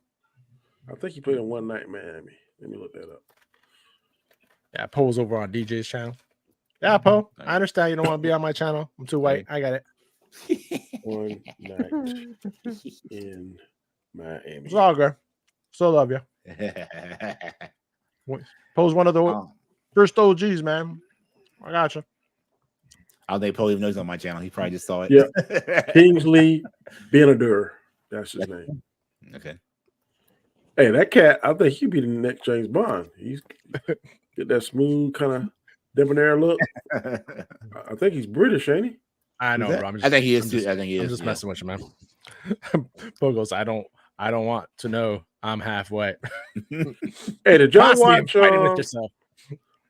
I think he played in One Night in Miami. Let me look that up. Yeah, Poe was over on DJ's channel. Yeah, Poe, I understand you don't want to be on my channel. I'm too white. I got it. One Night in Miami. It's all good. Still love you. Poe's one of the first OGs, man. I got you. I don't think Poe even knows on my channel. He probably just saw it. Yeah. Kingsley Benadur. That's his name. Okay. Hey, that cat, I think he'd be the next James Bond. He's get that smooth kind of debonair look. I think he's British, ain't he? I know, bro. I think he is too. I think he is. I'm just messing with you, man. Poe goes, I don't want to know I'm half white. Hey, did y'all watch with yourself?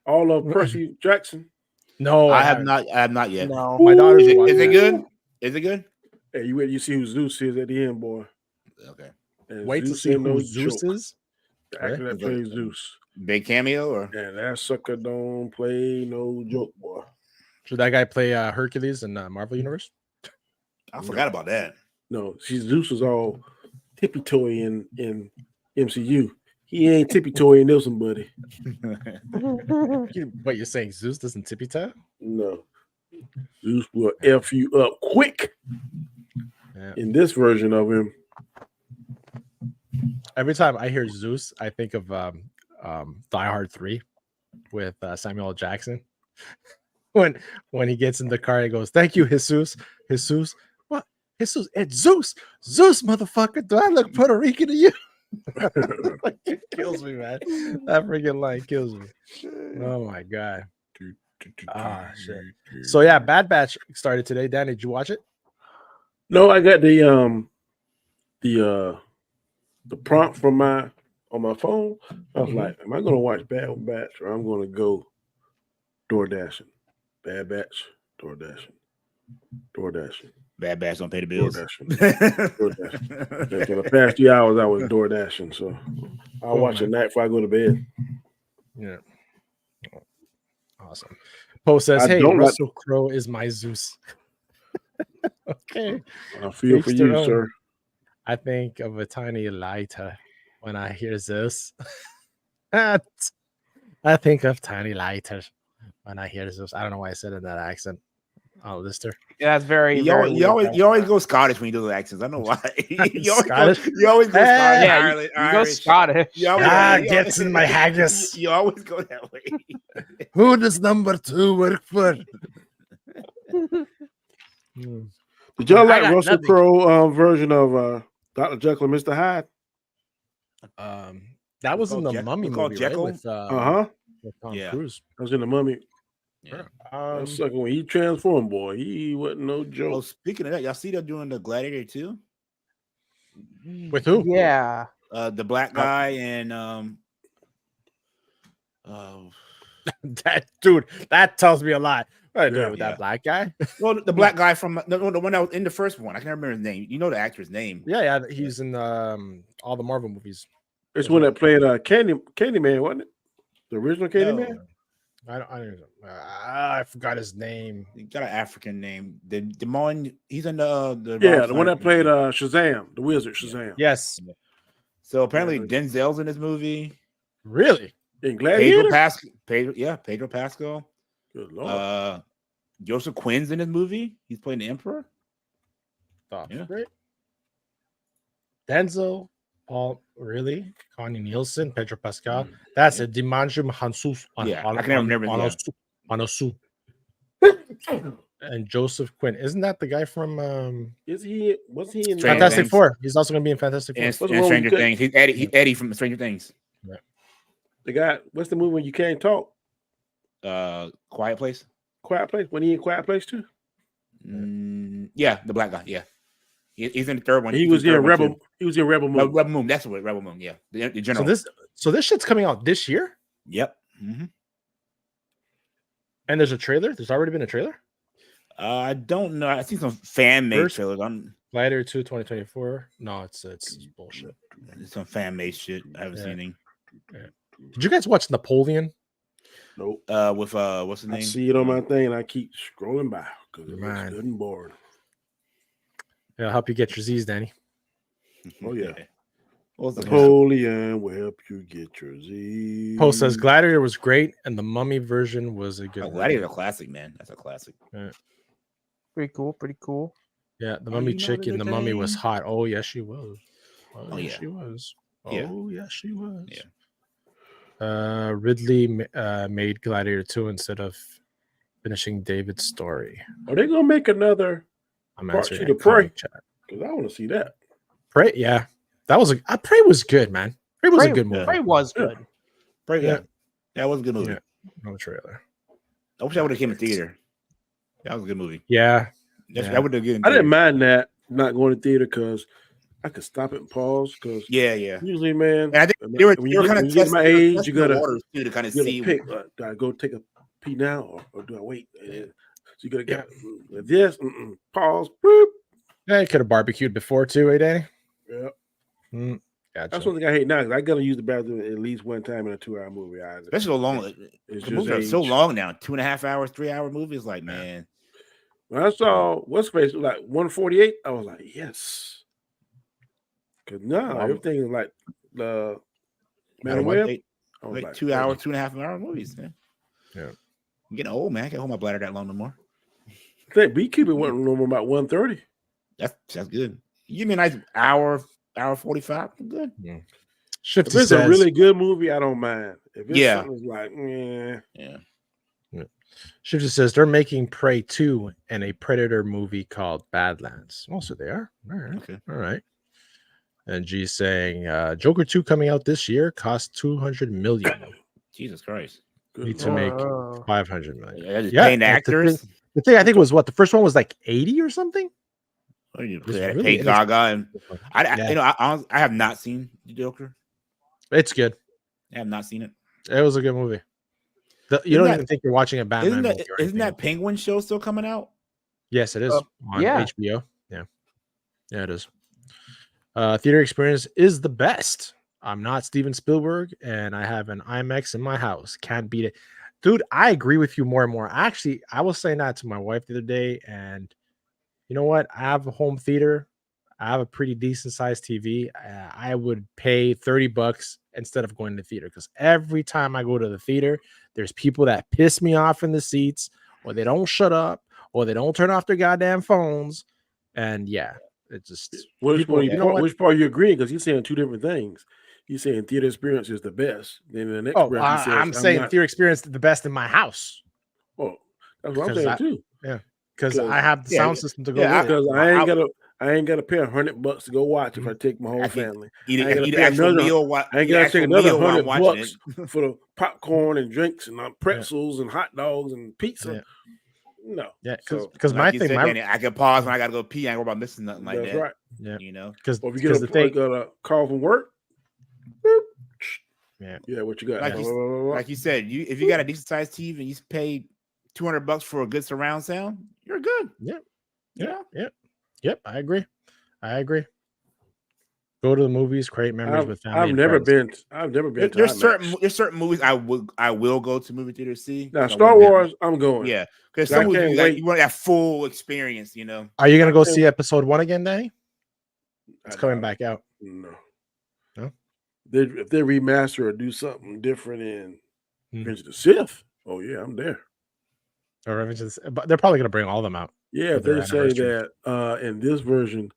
all of Percy Jackson? No, I have not. I have not yet. No. My daughter's Is it good? Is it good? Hey, you see who Zeus is at the end, boy. Okay. And wait Zeus to see ain't who Zeus joke. is. The actor that plays Zeus. Big cameo or? And that sucker don't play no joke, boy. Should that guy play Hercules in Marvel Universe? I forgot about that. No, Zeus was all tippy-toey in MCU. He ain't tippy-toey in this one, buddy. What, you're saying Zeus doesn't tippy toe? No. Zeus will F you up quick. Yeah. In this version of him. Every time I hear Zeus, I think of Die Hard 3 with Samuel L. Jackson. When he gets in the car, he goes, "Thank you, Jesus." Jesus, what? Jesus, it's Zeus. Zeus, motherfucker. Do I look Puerto Rican to you? It kills me, man. That freaking line kills me. Oh my god. Shit. So yeah, Bad Batch started today. Danny, did you watch it? No, I got the prompt from on my phone. I was like, am I gonna watch Bad Batch or I'm gonna go door dashing? Bad Batch, door dashing. Bad Batch don't pay the bills. Door dashing. For the past 3 hours, I was door dashing. So I'll watch it night before I go to bed. Yeah. Awesome. Poe says, "Hey, Russell Crowe is my Zeus." Okay. I feel for you, sir. I think of a tiny lighter when I hear this. I think of tiny lighters when I hear this. I don't know why I said it in that accent. Oh, Lister. Yeah, that's very, You very always, weird. you always go Scottish when you do those accents. I don't know why. Scottish? You always go Scottish. Yeah, Ireland, you go Irish. Scottish. You always, Gets in my haggis. You always go that way. Who does number 2 work for? Did y'all I like got Russell nothing. Crowe version of Dr. Jekyll and Mr. Hyde? That was called in the Jekyll? Mummy It's called movie, right? Jekyll? With Uh-huh. Tom Yeah. Cruise. I was in the Mummy. Yeah. That sucker, when he transformed, boy, he wasn't no Oh, joke. speaking of that, y'all see they're doing the Gladiator 2? With who? Yeah. The black guy and That dude, that tells me a lot. What are you doing Yeah. with that black guy? well, the black guy from the one that was in the first one. I can't remember his name. You know the actor's name. Yeah, he's in all the Marvel movies. It's one that played Candyman, wasn't it? The original Candyman? No, I don't know. I forgot his name. he got an African name. The Demon. He's in the Yeah, the one that played Shazam, the wizard Shazam. Yes. So apparently Denzel's in this movie. Really? In Gladiator? Pedro Pascal. Good Lord. Joseph Quinn's in this movie. He's playing the Emperor. Yeah. Great. Denzel, Paul, really? Connie Nielsen, Pedro Pascal. That's a Dimanjum Hansus. I can never remember. Anasu. And Joseph Quinn. Isn't that the guy from Was he in Fantastic Things. Four? He's also going to be in Fantastic Four. And What's wrong with Stranger good- Things. He's Eddie. He's Eddie from Stranger Things. the guy? What's the movie when you can't talk? Quiet Place. Quiet Place? When he in Quiet Place too? Yeah, the black guy. Yeah, he's in the third one. He was in Rebel. He was in Rebel Moon. Rebel Moon. That's what Rebel Moon. Yeah, the general. So this shit's coming out this year, Yep. Mm-hmm. and there's a trailer. There's already been a trailer. I don't know. I see some fan made trailers. Gladiator 2 2024. No, it's bullshit. It's some fan made shit. I haven't seen anything. Did you guys watch Napoleon? Nope. With what's his name? I see it on my thing and I keep scrolling by because it looks Man. good and bored. Yeah, I'll help you get your Z's, Danny. Oh yeah. What's the Napoleon will help you get your Z. Post says Gladiator was great, and the Mummy version was a good one. Gladiator's a classic, man. That's a classic. Pretty cool. Pretty cool. Yeah, the Mummy chick in the Mummy was hot. Oh, yes, she was. Oh, yeah. She was. Yeah. Oh, yes, she was. Yeah. Ridley made Gladiator 2 instead of finishing David's story. Are they gonna make another I'm Part answering two a to Prey? comic chat. Because I want to see that. Prey, yeah. That was Prey was good, man. Prey was a good movie. Prey was good. Yeah. That was a good movie. Yeah. No trailer. I wish I would have came in theater. That was a good movie. Yeah. That would have given. I didn't mind that not going to theater because I could stop it and pause. Because Yeah. usually, man, And I think they were when you kind of get my age, you gotta to kind of you see. gotta pick. Do I go take a pee now or do I wait? So you gotta get this. Pause. Boop. Yeah, you could have barbecued before too, Danny? Yeah. Gotcha. That's one thing I hate now. 'Cause I gotta use the bathroom at least one time in a 2-hour movie. Especially so long. It's The movies are age. so long now. 2.5 hours, 3-hour movies. Like, man. When I saw what's face was like 148, I was like, yes. Cause now everything is like the Man Web. I was Like 2 hours, 2.5 hour movies, man. Yeah. I'm getting old, man. I can't hold my bladder that long no more. I think Beekeeper went no more about 130. That's good. You give me a nice hour 45. I'm good. If Shifty it's says, a really good movie, I don't mind. If it's Yeah. something like, Yeah. Shifty says they're making Prey 2 and a Predator movie called Badlands. Oh, so they are. All right. Okay. All right. And G's saying Joker 2 coming out this year cost 200 million. Jesus Christ. Need to make 500 million. Yeah, just paying the actors. The thing I think was what the first one was like 80 or something. Or you It's pay really Gaga and Yeah. I have not seen the Joker. It's good. I have not seen it. It was a good movie. You Isn't don't that- even think you're watching a Batman movie. or Isn't anything. that Penguin show still coming out? Yes, it is on yeah. HBO. Yeah, it is. Theater experience is the best. I'm not Steven Spielberg, and I have an IMAX in my house. Can't beat it, dude. I agree with you more and more. Actually, I was saying that to my wife the other day, and you know what? I have a home theater. I have a pretty decent sized TV. I would pay $30 instead of going to the theater, because every time I go to the theater, there's people that piss me off in the seats, or they don't shut up, or they don't turn off their goddamn phones. And yeah, it just which part you agreeing? Because you're saying two different things. You're saying theater experience is the best. Then the next breath, says, I'm saying theater experience is the best in my house. Oh, that's what I'm saying too. Yeah, because I have the sound system to go with it. Because I ain't got to pay $100 to go watch if I take my whole family. I ain't got to take another $100 for the popcorn and drinks and pretzels and hot dogs and pizza. Yeah. No, because my thing, Danny, I can pause when I got to go pee. I ain't worry about missing nothing like that. That's right. Yeah, you know, because if you get a call from work. Yeah, what you got? Like you said, if you got a decent sized TV and you pay $200 for a good surround sound, you're good. Yep. I agree. Go to the movies, create memories with family. I've never been. There's certain movies I will go to movie theater to see. Now Star Wars, I'm going. Yeah, because some movies you want that full experience. You know. Are you gonna go see Episode 1 again, Danny? It's coming back out. No. If they remaster or do something different in Revenge of the Sith, oh yeah, I'm there. Or but they're probably gonna bring all of them out. Yeah, if they say that in this version,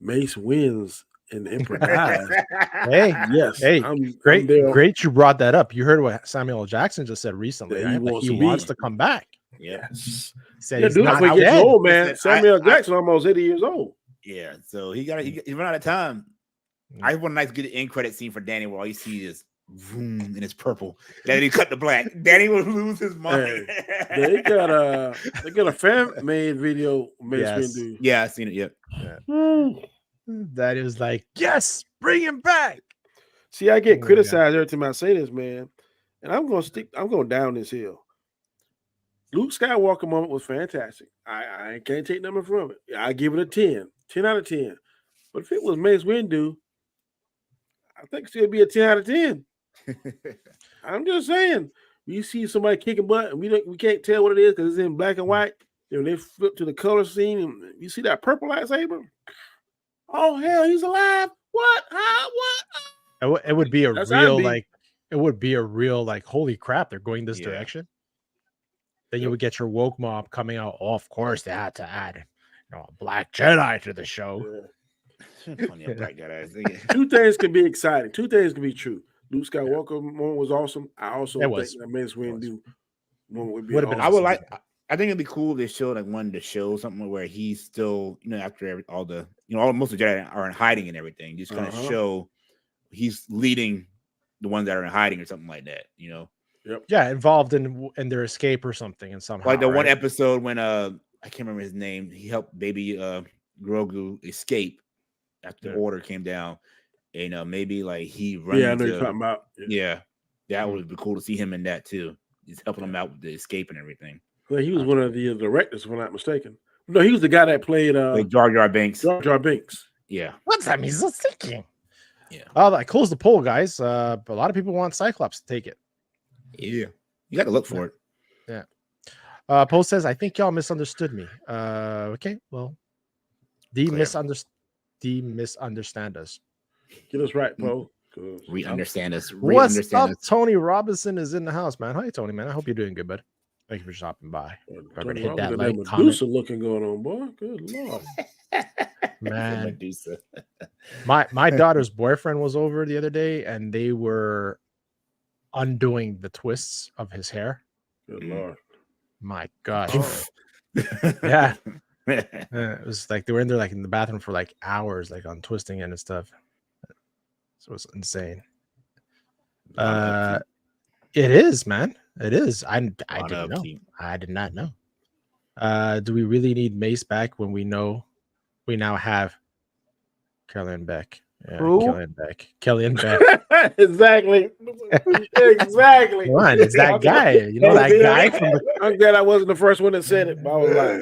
Mace wins and the Emperor dies. Great you brought that up. You heard what Samuel L. Jackson just said recently. He wants to come back. Yes. He said he's not dead. Old, man. Samuel L. Jackson almost 80 years old. Yeah, so he run out of time. I want a nice good end credit scene for Danny where all you see is vroom and it's purple. Then he cut the black. Danny would lose his mind. They got a fan made video. Yeah, I seen it. Yep. Yeah. That is like, yes, bring him back. See, I get criticized every time I say this, man, and I'm going down this hill. Luke Skywalker moment was fantastic. I can't take nothing from it. I give it a 10 out of 10. But if it was Mace Windu, I think it'd be a 10 out of 10. I'm just saying. You see somebody kicking butt, and we can't tell what it is because it's in black and white. And they flip to the color scene, and you see that purple lightsaber. Oh hell, he's alive! What? What? It would be a real holy crap, they're going this direction. Then you would get your woke mob coming out. Oh, of course, they had to add a black Jedi to the show. Yeah. Black Jedi. Two things can be exciting. Two things can be true. Luke Skywalker moment was awesome. I also think that Mace Windu moment would be awesome. I think it'd be cool if they showed one to show something where he's still, after most of the Jedi are in hiding and everything, just kind of show he's leading the ones that are in hiding or something like that, Yep. Yeah, involved in their escape or something, and somehow like the one episode when I can't remember his name. He helped baby Grogu escape after the order came down, and maybe like he runs. Yeah, I know you're talking about. Yeah, that would be cool to see him in that too. He's helping him out with the escape and everything. Well, he was one of the directors, if I'm not mistaken. No, he was the guy that played Jar Jar Binks. Jar Jar Binks. Yeah. What's that mean? He's thinking. Yeah. Oh, that closed the poll, guys. But a lot of people want Cyclops to take it. Yeah. You got to look for it. Yeah. Poe says, I think y'all misunderstood me. Okay. Well, misunderstand us. Get us right, Poe. We understand us. What's up? Tony Robinson is in the house, man. Hi, Tony, man. I hope you're doing good, bud. Thank you for stopping by. Tony hit that like Medusa looking going on, boy. Good Lord. Man. Medusa. my daughter's boyfriend was over the other day, and they were undoing the twists of his hair. Good Lord. My gosh. Yeah. It was like they were in there in the bathroom for hours, untwisting it and stuff. So it was insane. It is, man. It is. I didn't know. I did not know. Do we really need Mace back when we know we now have Kellyanne Beck? Yeah, Kellyanne Beck. Exactly. Exactly. Come on, it's that guy. That guy from the. I'm glad I wasn't the first one that said it, but I was like,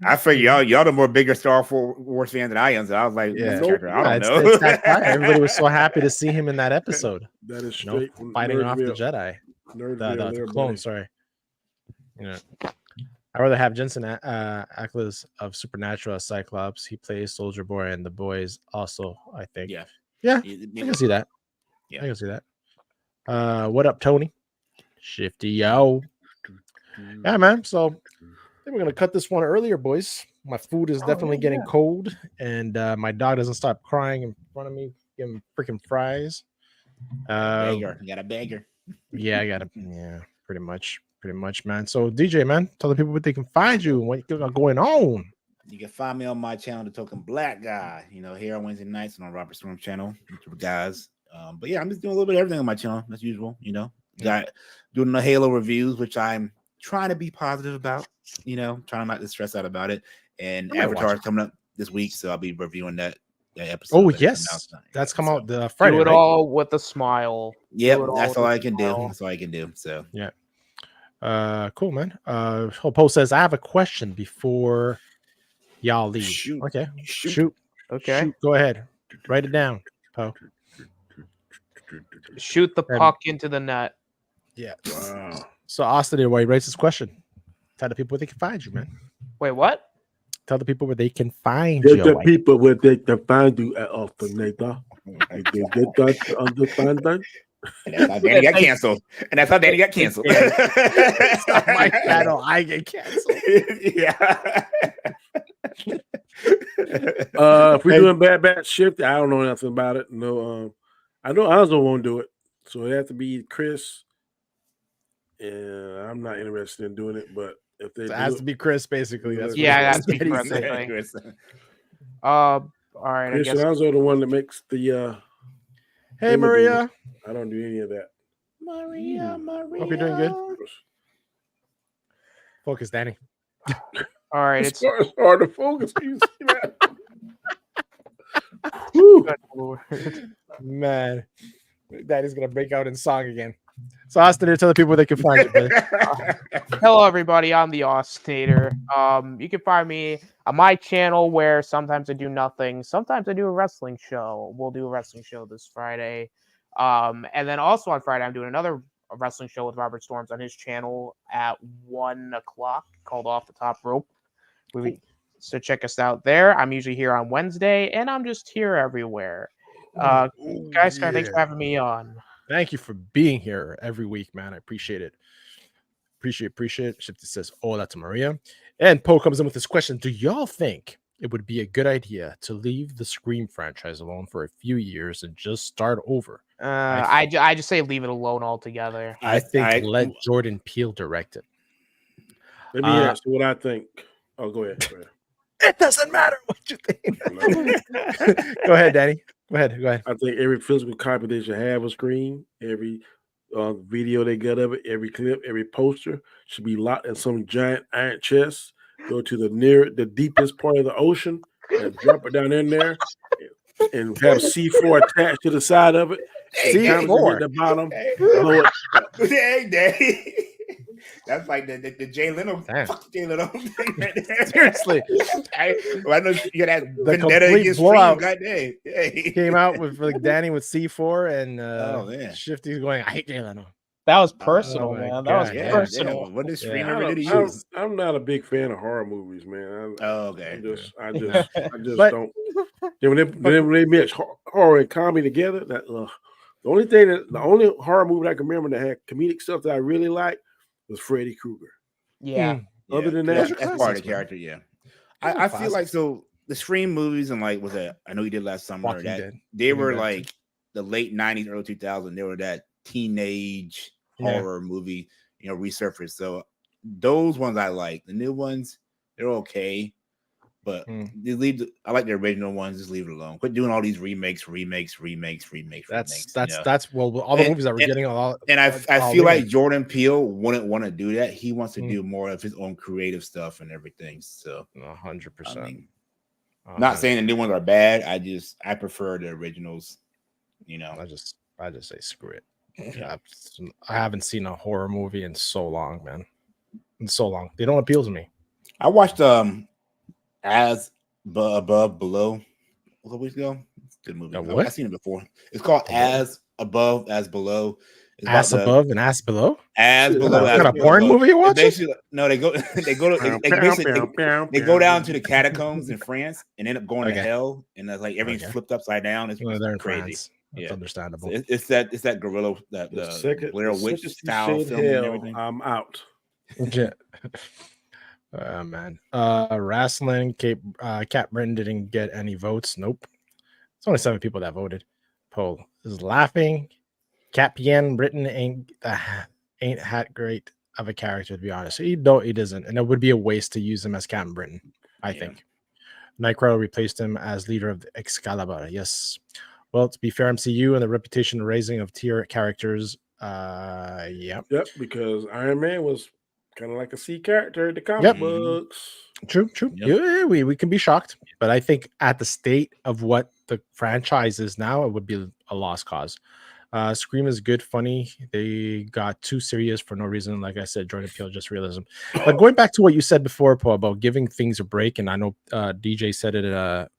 I figure y'all the more bigger Star Wars fan than I am. So I was like, I don't know. It's that guy. Everybody was so happy to see him in that episode. That is straight fighting off the Jedi. The clone, sorry. I'd rather have Jensen Ackles of Supernatural as Cyclops. He plays Soldier Boy and The Boys also, I think. Yeah. I can see that. Yeah. I can see that. What up, Tony? Shifty, yo. Yeah, man. So I think we're going to cut this one earlier, boys. My food is definitely getting cold, and my dog doesn't stop crying in front of me, giving freaking fries. You got a beggar. Yeah, I got it. Yeah, pretty much, man. So DJ, man, tell the people what they can find you and what you got going on. You can find me on my channel, The Token Black Guy. Here on Wednesday nights and on Robert Storm channel, YouTube guys. But yeah, I'm just doing a little bit of everything on my channel as usual. Got doing the Halo reviews, which I'm trying to be positive about. Trying not to stress out about it. And Avatar is coming up this week, so I'll be reviewing that episode. Oh yes, that's come out the Friday. Do it all with a smile. Yep, that's all I can do. That's all I can do. So yeah. Cool, man. Hopo says I have a question before y'all leave. Shoot. Okay. Shoot. Okay. Shoot. Go ahead. Write it down, Po. Shoot the puck into the net. Yeah. Wow. So Austin, why he writes this question? Tell the people where they can find you, man. Wait, what? Tell the people where they can find you. The people where they can find you at alternator. They get that understand that? And that's how Danny got canceled. It's not my channel. I get canceled. Yeah. If we're doing bad shift, I don't know nothing about it. No, I know Anzo won't do it, so it has to be Chris. And I'm not interested in doing it, but if they it has to be Chris, basically. That's it has to be Chris. All right. Chris I guess and Anzo are the one that makes the. Hey, Maria. I don't do any of that. Maria. Hope you're doing good. Focus, Danny. All right. It's hard to focus. You see that? Man, Daddy's gonna break out in song again. So Austin, tell the people where they can find you, buddy. Hello, everybody. I'm the Austinator. You can find me on my channel where sometimes I do nothing. Sometimes I do a wrestling show. We'll do a wrestling show this Friday. And then also on Friday, I'm doing another wrestling show with Robert Storms on his channel at 1 o'clock called Off the Top Rope. So check us out there. I'm usually here on Wednesday, and I'm just here everywhere. Guys, thanks for having me on. Thank you for being here every week, man. I appreciate it. Appreciate it. Shifty says, oh, that's Maria. And Poe comes in with this question. Do y'all think it would be a good idea to leave the Scream franchise alone for a few years and just start over? I just say leave it alone altogether. I think let Jordan Peele direct it. Let me ask you what I think. Oh, go ahead. It doesn't matter what you think. Go ahead, Danny. Go ahead. I think every physical copy they should have a screen. Every video they get of it, every clip, every poster should be locked in some giant iron chest. Go to the deepest part of the ocean and drop it down in there, and have C4 attached to the side of it. C4 at the bottom. Hey, Daddy. That's like the Jay Leno. Fuck Jay Leno thing right there. Seriously. I know you got that the vendetta complete against blowout. Goddamn. Hey. Came out with like Danny with C4 and Shifty's going, I hate Jay Leno. That was personal, man. That was personal. Yeah. What did Scream ever do to you? I'm not a big fan of horror movies, man. Okay. I just don't. When they mix horror and comedy together, the only horror movie I can remember that had comedic stuff that I really liked was Freddy Krueger. Yeah. Other than that, that's part of the character. Yeah. I feel like the Scream movies and like I know you did last summer. They were like the late 90s, early 2000s. They were that teenage horror movie, resurfaced. So those ones I like. The new ones, they're okay, but I like the original ones. Just leave it alone. Quit doing all these remakes. That's all the movies that we're getting a lot. And I feel like Jordan Peele wouldn't want to do that. He wants to do more of his own creative stuff and everything. So 100%. Not saying the new ones are bad. I prefer the originals. I just say screw it. Yeah, I haven't seen a horror movie in so long, man. In so long, they don't appeal to me. I watched As Above Below a couple weeks ago. It's a good movie. I've seen it before. It's called As Above As Below. Ass above and ass below. Ass below. What kind of porn movie you watching? No, they go down to the catacombs in France and end up going to hell, and that's like everything's flipped upside down. It's they're in crazy. France. That's understandable. So it's that gorilla, the Blair Witch style film and everything. I'm out. Yeah. Man. Wrestling. Cat Britton didn't get any votes. Nope. It's only 7 people that voted. Poll is laughing. Cat Bien Britton ain't that great of a character, to be honest. He doesn't, and it would be a waste to use him as Captain Britain, I think. Nightcrawler replaced him as leader of Excalibur. Yes. Well, to be fair, MCU and the reputation raising of tier characters. Yep, because Iron Man was kind of like a C character in the comic books. True. Yep. Yeah, we can be shocked, but I think at the state of what the franchise is now, it would be a lost cause. Scream is good, funny. They got too serious for no reason. Like I said, Jordan Peele, just realism. But going back to what you said before, Paul, about giving things a break, and I know DJ said it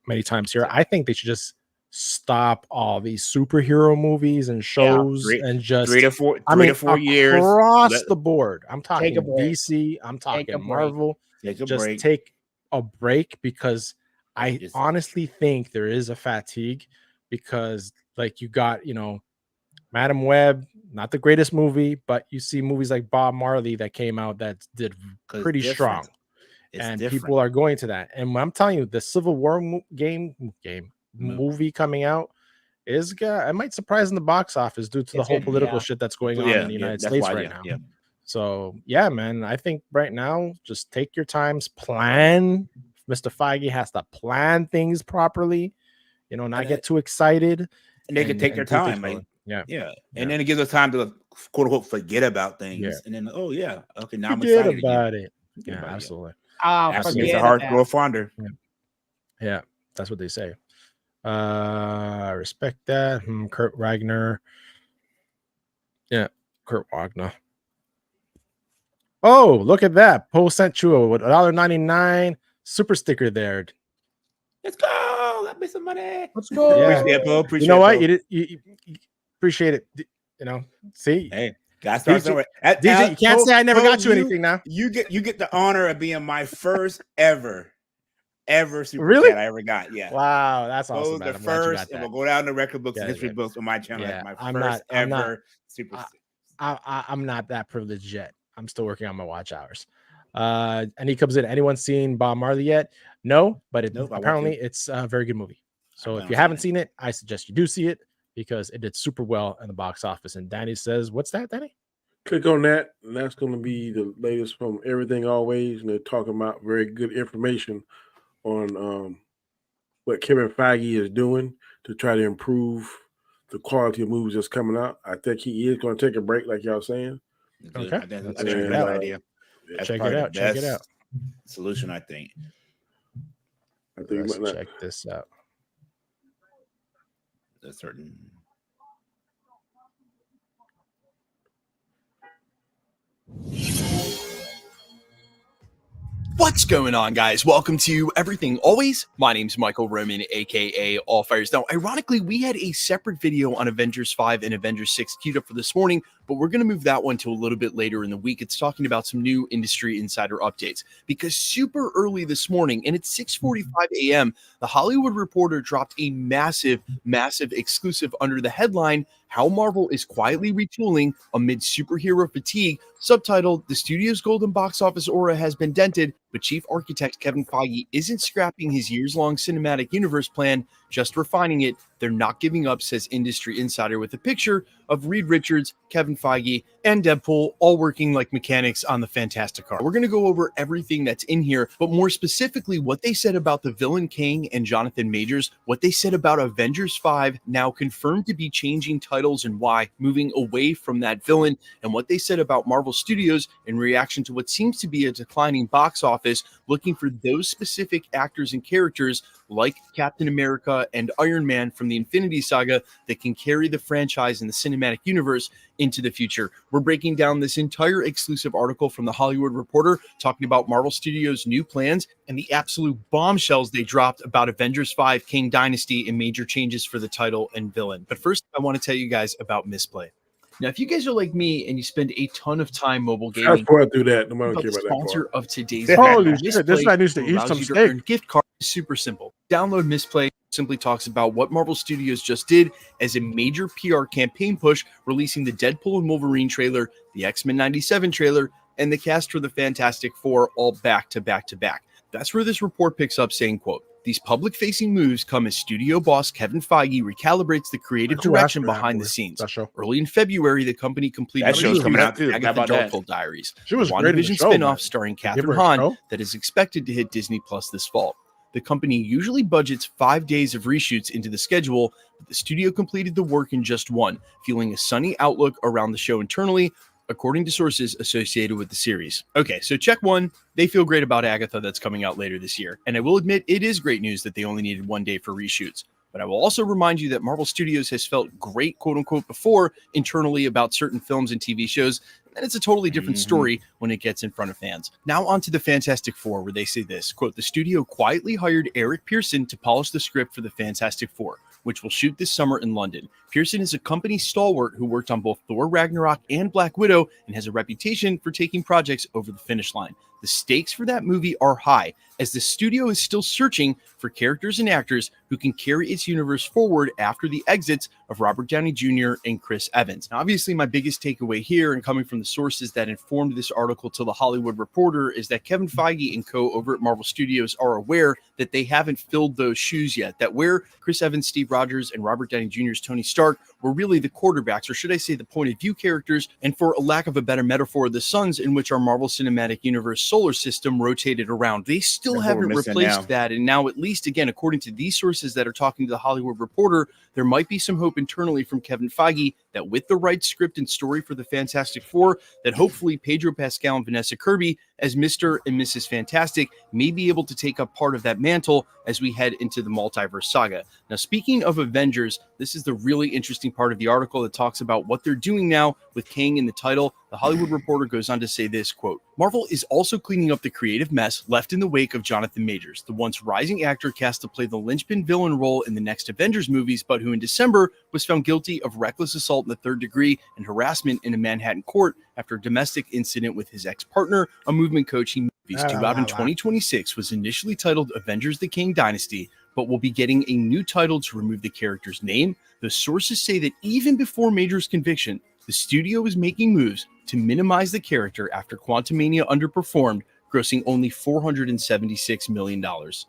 many times here. I think they should just stop all these superhero movies and shows and just 3 to 4 years across the board. I'm talking DC. I'm talking Marvel. Take a break, because I honestly think there is a fatigue, because like you got, Madam Web, not the greatest movie, but you see movies like Bob Marley that came out that did pretty strong. People are going to that. And I'm telling you, the Civil War movie coming out is it might surprise in the box office due to the whole political shit that's going on in the United States right now. So man, I think right now, just take your times, plan. Mr. Feige has to plan things properly, not get too excited. And they can take their time, and then it gives us time to quote unquote forget about things, and then now I'm excited about it. Yeah, absolutely. It's a hard growth fonder. Yeah, that's what they say. I respect that. Kurt Wagner. Yeah, Kurt Wagner. Oh, look at that. Poe sent you a $1.99 super sticker there. Let's go. Let me some money. Let's go. Yeah. Appreciate you know what? You appreciate it. See? Hey, gotta start somewhere. DJ, you can't say I never got you anything now. You get the honor of being my first ever super chat I ever got. Yeah. Wow, that's awesome. The first, and we'll go down the record books and history books on my channel. Yeah, my first ever super. I'm not that privileged yet. I'm still working on my watch hours. And he comes in. Anyone seen Bob Marley yet? No, but apparently it's a very good movie. So if you haven't seen it, I suggest you do see it, because it did super well in the box office. And Danny says, what's that, Danny? Click on that, and that's going to be the latest from Everything Always. And they're talking about very good information on what Kevin Feige is doing to try to improve the quality of movies that's coming out. I think he is going to take a break, like y'all saying. Okay. That's a good idea. Check it out. Solution, I think. Let's check this out. A certain. What's going on, guys? Welcome to Everything Always. My name's Michael Roman, aka All Fires. Now, ironically, we had a separate video on Avengers 5 and Avengers 6 queued up for this morning, but we're going to move that one to a little bit later in the week. It's talking about some new industry insider updates, because super early this morning, and it's 6:45 a.m., the Hollywood Reporter dropped a massive exclusive under the headline, How Marvel is Quietly Retooling Amid Superhero Fatigue, subtitled, The studio's golden box office aura has been dented, but chief architect Kevin Feige isn't scrapping his years-long cinematic universe plan, just refining it. They're not giving up, says Industry Insider, with a picture of Reed Richards, Kevin Feige, and Deadpool all working like mechanics on the Fantastic Car. We're going to go over everything that's in here, but more specifically what they said about the villain Kang and Jonathan Majors, what they said about Avengers 5, now confirmed to be changing titles and why, moving away from that villain, and what they said about Marvel Studios in reaction to what seems to be a declining box office, looking for those specific actors and characters like Captain America and Iron Man from the Infinity Saga that can carry the franchise and the cinematic universe into the future. We're breaking down this entire exclusive article from the Hollywood Reporter, talking about Marvel Studios' new plans and the absolute bombshells they dropped about Avengers 5, Kang Dynasty, and major changes for the title and villain. But first, I want to tell you guys about Misplay. Now, if you guys are like me and you spend a ton of time mobile Fast gaming, forward through that. Nobody about care the about that sponsor part. of today's Holy video, shit, this guy needs to eat allows some you to steak. earn gift cards. Is super simple. Download Misplay. Simply talks about what Marvel Studios just did as a major PR campaign push, releasing the Deadpool and Wolverine trailer, the X-Men 97 trailer, and the cast for the Fantastic Four all back to back to back. That's where this report picks up saying, quote, these public-facing moves come as studio boss Kevin Feige recalibrates the creative Who asked direction for that behind the for scenes. that show? Early in February, the company completed That show's coming out too. How Agatha about that? Darkhold Diaries, She was the great in the WandaVision show, spinoff man. starring Give Catherine her a Hahn show. that is expected to hit Disney Plus this fall. The company usually budgets 5 days of reshoots into the schedule, but the studio completed the work in just one, feeling a sunny outlook around the show internally, according to sources associated with the series. Okay, so check one, they feel great about Agatha that's coming out later this year. And I will admit, it is great news that they only needed 1 day for reshoots. But I will also remind you that Marvel Studios has felt great, quote unquote, before internally about certain films and TV shows. And it's a totally different story when it gets in front of fans. Now on to the Fantastic Four, where they say this, quote, the studio quietly hired Eric Pearson to polish the script for the Fantastic Four, which will shoot this summer in London. Pearson is a company stalwart who worked on both Thor Ragnarok and Black Widow and has a reputation for taking projects over the finish line. The stakes for that movie are high, as the studio is still searching for characters and actors who can carry its universe forward after the exits of Robert Downey Jr. and Chris Evans. Now, obviously, my biggest takeaway here, and coming from the sources that informed this article to The Hollywood Reporter, is that Kevin Feige and co over at Marvel Studios are aware that they haven't filled those shoes yet, that where Chris Evans, Steve Rogers, and Robert Downey Jr.'s Tony Stark were really the quarterbacks, or should I say the point of view characters, and for a lack of a better metaphor, the suns in which our Marvel Cinematic Universe solar system rotated around. They still That's what haven't we're missing replaced now. that. And now, at least, again, according to these sources that are talking to The Hollywood Reporter, there might be some hope internally from Kevin Feige that with the right script and story for the Fantastic Four, that hopefully Pedro Pascal and Vanessa Kirby as Mr. and Mrs. Fantastic may be able to take up part of that mantle as we head into the multiverse saga. Now, speaking of Avengers, this is the really interesting part of the article that talks about what they're doing now with Kang in the title. The Hollywood Reporter goes on to say this, quote, Marvel is also cleaning up the creative mess left in the wake of Jonathan Majors, the once rising actor cast to play the linchpin villain role in the next Avengers movies, but who in December was found guilty of reckless assault in the third degree and harassment in a Manhattan court after a domestic incident with his ex-partner, a movement coach he movies due out in 2026 was initially titled Avengers the Kang Dynasty, but will be getting a new title to remove the character's name. The sources say that even before Major's conviction, the studio is making moves to minimize the character after Quantumania underperformed, grossing only $476 million.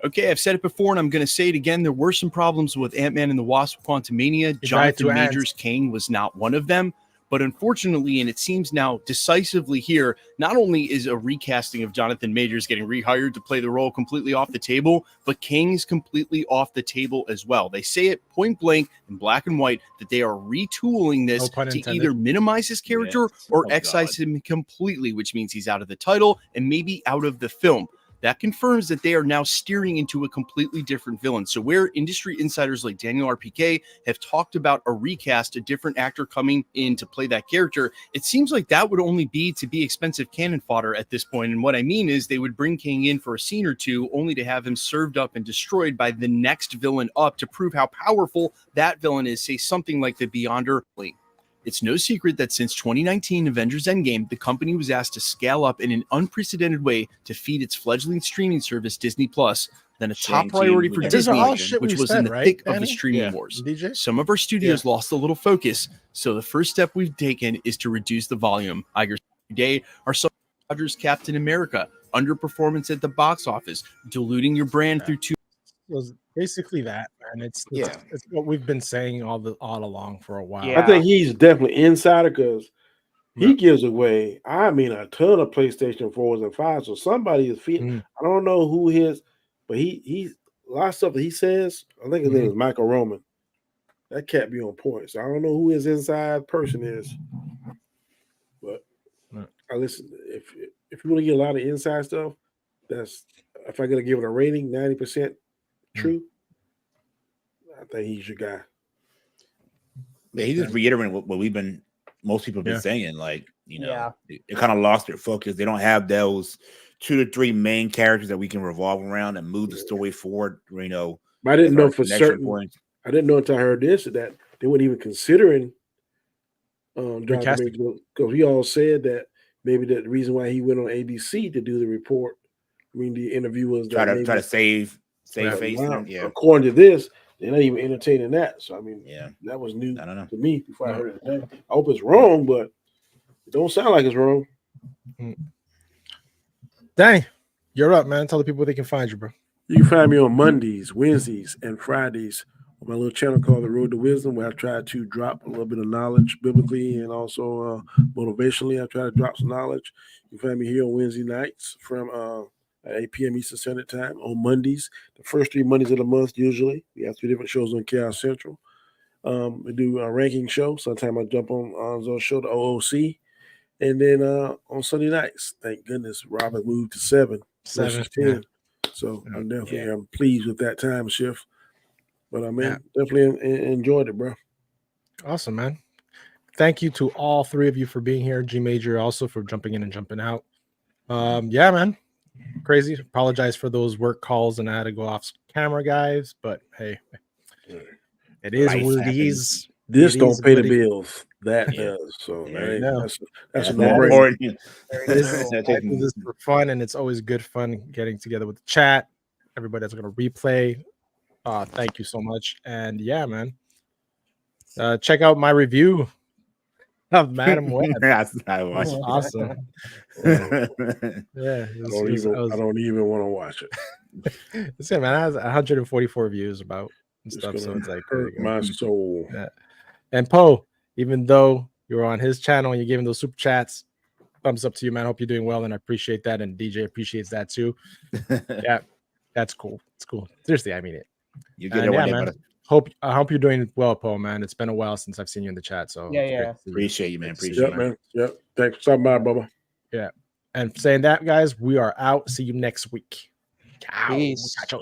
Okay, I've said it before and I'm going to say it again. There were some problems with Ant-Man and the Wasp Quantumania. Jonathan Majors' Kang was not one of them. But unfortunately, and it seems now decisively here, not only is a recasting of Jonathan Majors getting rehired to play the role completely off the table, but Kang is completely off the table as well. They say it point blank in black and white that they are retooling this to either minimize his character or excise him completely, which means he's out of the title and maybe out of the film. That confirms that they are now steering into a completely different villain. So where industry insiders like Daniel RPK have talked about a recast, a different actor coming in to play that character, it seems like that would only be to be expensive cannon fodder at this point. And what I mean is they would bring Kang in for a scene or two only to have him served up and destroyed by the next villain up to prove how powerful that villain is, say something like the Beyonder. It's no secret that since 2019 Avengers Endgame, the company was asked to scale up in an unprecedented way to feed its fledgling streaming service Disney Plus, then a top priority for Disney, which was in the thick of the streaming wars. DJ? Some of our studios lost a little focus, so the first step we've taken is to reduce the volume. Iger's today are some Rogers Captain America, underperformance at the box office, diluting your brand through two. Was basically that, and it's what we've been saying all along for a while. I think he's definitely insider because he gives away, I mean, a ton of PlayStation 4s and 5s. So somebody is feeding. I don't know who his, but he a lot of stuff that he says. I think his name is Michael Roman. That can't be on point. So I don't know who his inside person is, but I listen. If you want to get a lot of inside stuff, that's if I gotta give it a rating, 90%. True. I think he's your guy. Yeah, he's just reiterating what most people have been saying. Like, they kind of lost their focus. They don't have those 2 to 3 main characters that we can revolve around and move the story forward. But I didn't know for certain. I didn't know until I heard this that they weren't even considering Recasting. because we all said that maybe the reason why he went on ABC to do the report, the interview was try that to save right, face. now, Yeah. according to this, they're not even entertaining that. So that was new I don't know. to me before I heard it today. I hope it's wrong, but it don't sound like it's wrong. Danny, you're up, man. Tell the people they can find you, bro. You can find me on Mondays, Wednesdays, and Fridays on my little channel called The Road to Wisdom, where I try to drop a little bit of knowledge biblically and also motivationally. I try to drop some knowledge. You can find me here on Wednesday nights from at 8 p.m. Eastern Standard Time. On Mondays, the first 3 Mondays of the month, usually. We have 3 different shows on Chaos Central. We do a ranking show. Sometimes I jump on Anzo's show, the OOC. And then on Sunday nights, thank goodness, Robert moved to 7 versus 10. Yeah. So I'm definitely pleased with that time shift. But I definitely enjoyed it, bro. Awesome, man. Thank you to all 3 of you for being here. G Major also for jumping in and jumping out. Yeah, man. Crazy. Apologize for those work calls and I had to go off camera, guys. But hey, it is what it is. This don't pay the bills. That does. So that's a no-brainer. I do this for fun, and it's always good fun getting together with the chat. Everybody that's going to replay, thank you so much. And yeah, man, check out my review of Madam Web. I watched it. Awesome. I don't even want to watch it. It's good, man. It has 144 views about and stuff, so it's like hurt my soul. Yeah. And Poe, even though you're on his channel and you're giving those super chats, thumbs up to you, man. I hope you're doing well, and I appreciate that. And DJ appreciates that too. Yeah, that's cool. It's cool. Seriously, I mean it. You get it one day, man. I hope you're doing well, Poe, man. It's been a while since I've seen you in the chat. So appreciate you, man. Appreciate you, man. Yep. Thanks for stopping by, Bubba. Yeah. And saying that, guys, we are out. See you next week. Peace. Ciao.